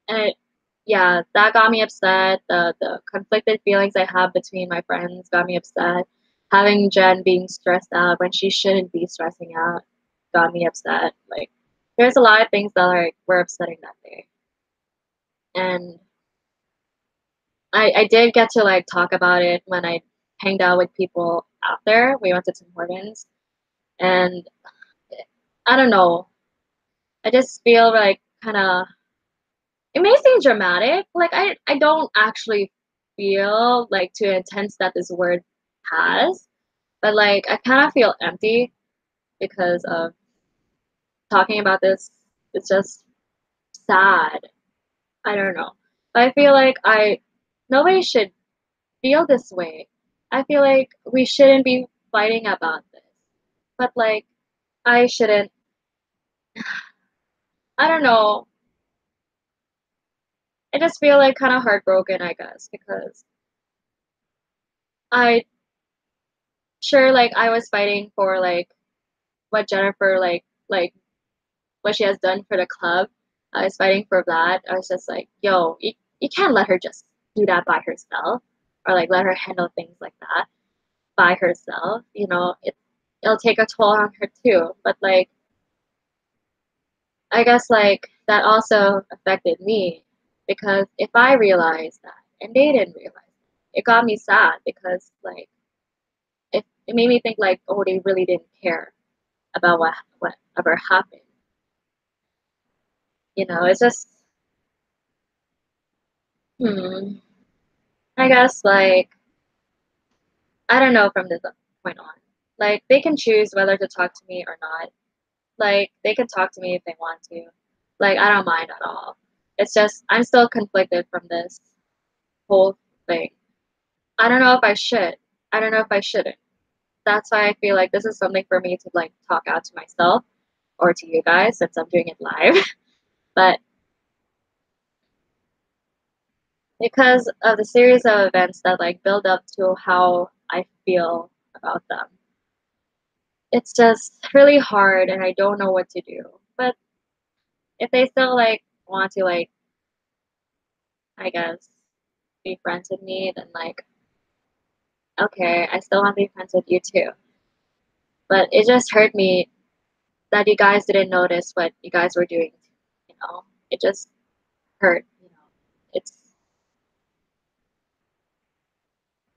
And it, yeah, that got me upset. The conflicted feelings I have between my friends got me upset. Having Jen being stressed out when she shouldn't be stressing out got me upset. Like there's a lot of things that like were upsetting that day. And I did get to like talk about it when I hanged out with people out there. We went to Tim Hortons, and I don't know. I just feel like kind of it may seem dramatic. Like I don't actually feel like too intense that this word has, but like I kind of feel empty because of talking about this. It's just sad. I don't know. I feel like I nobody should feel this way. I feel like we shouldn't be fighting about this. But like I shouldn't. I don't know. I just feel like kind of heartbroken, I guess, because I sure like I was fighting for like what Jennifer like what she has done for the club. I was fighting for that. I was just like, yo, you can't let her just do that by herself, or like let her handle things like that by herself. It'll take a toll on her too. But like I guess like that also affected me because if I realized that and they didn't realize it got me sad because like it made me think like, oh, they really didn't care about whatever happened. It's just hmm. I guess like I don't know from this point on. Like they can choose whether to talk to me or not. Like they can talk to me if they want to. Like I don't mind at all. It's just I'm still conflicted from this whole thing. I don't know if I should. I don't know if I shouldn't. That's why I feel like this is something for me to like talk out to myself or to you guys since I'm doing it live. But because of the series of events that like build up to how I feel about them, it's just really hard and I don't know what to do. But if they still like want to like I guess be friends with me, then like okay, I still want to be friends with you too. But it just hurt me that you guys didn't notice what you guys were doing. It just hurt. It's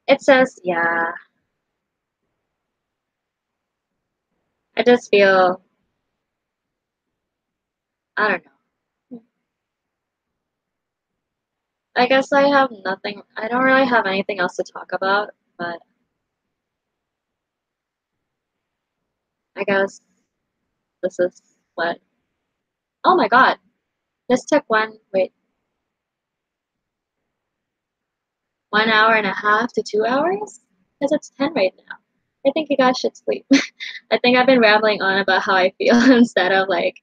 it's just yeah. I just feel I don't know. I guess I have nothing. I don't really have anything else to talk about, but I guess this is what. Oh my god, this took 1 hour and a half to 2 hours because it's 10 right now. I think you guys should sleep. I think I've been rambling on about how I feel instead of like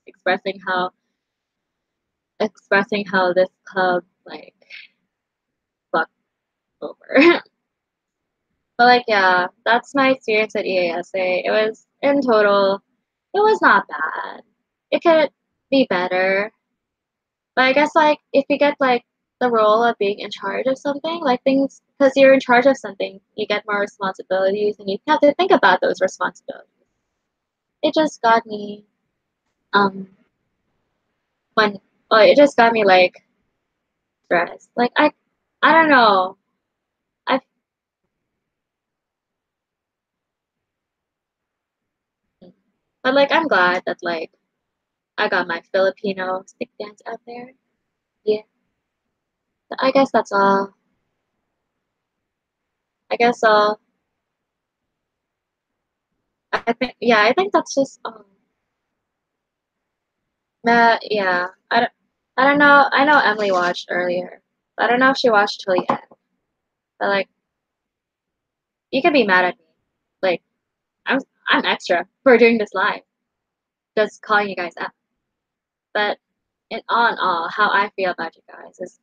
expressing how this club like fucked over. But like yeah, that's my experience at EASA. It was in total, it was not bad. It could be better. But I guess like if you get like the role of being in charge of something, like things, because you're in charge of something, you get more responsibilities and you have to think about those responsibilities. It just got me, um, when, well, it just got me like stressed. Like I don't know. I, but like I'm glad that like I got my Filipino stick dance out there. Yeah, I guess that's all. I guess I think yeah, I think that's just yeah. I don't know. I know Emily watched earlier. I don't know if she watched till the end. But like you can be mad at me. Like I'm I'm extra for doing this live. Just calling you guys out. But in all, how I feel about you guys is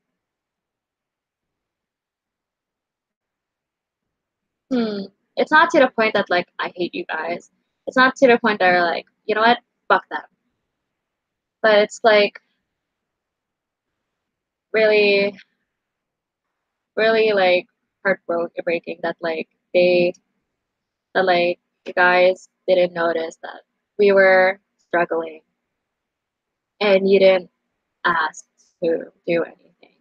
hmm. It's not to the point that like I hate you guys. It's not to the point that are like, you know what, fuck them. But it's like really, really like heartbreaking that like that like you guys didn't notice that we were struggling and you didn't ask to do anything.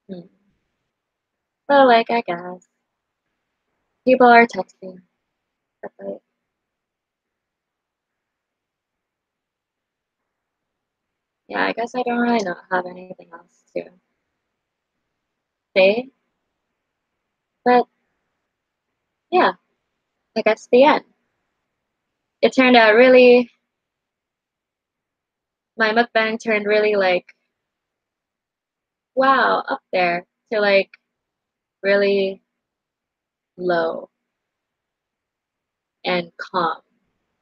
Hmm. So like I guess people are texting. But like yeah, I guess I don't really know have anything else to say. But yeah, I guess the end. It turned out really my mukbang turned really like wow up there to like really low and calm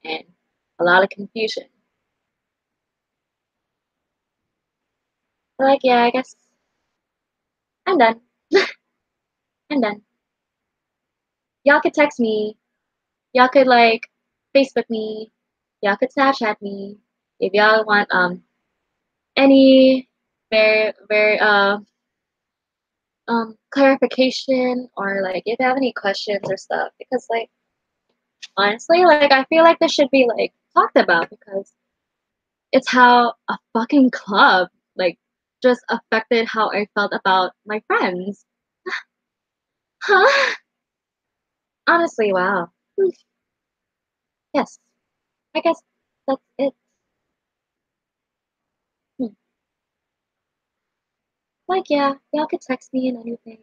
and a lot of confusion. But like yeah, I guess I'm done. I'm done. Y'all could text me. Y'all could like Facebook me. Y'all could Snapchat me if y'all want any very clarification or like if you have any questions or stuff because like honestly like I feel like this should be like talked about because it's how a fucking club like just affected how I felt about my friends. Huh? Honestly, wow. Hmm, yes, I guess that's it. Hmm. Like yeah, y'all could text me and anything.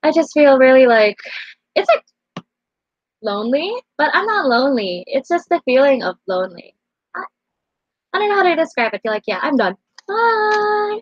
I just feel really like it's like lonely, but I'm not lonely. It's just the feeling of lonely. I, I don't know how to describe it. Feel like, yeah, I'm done. Bye.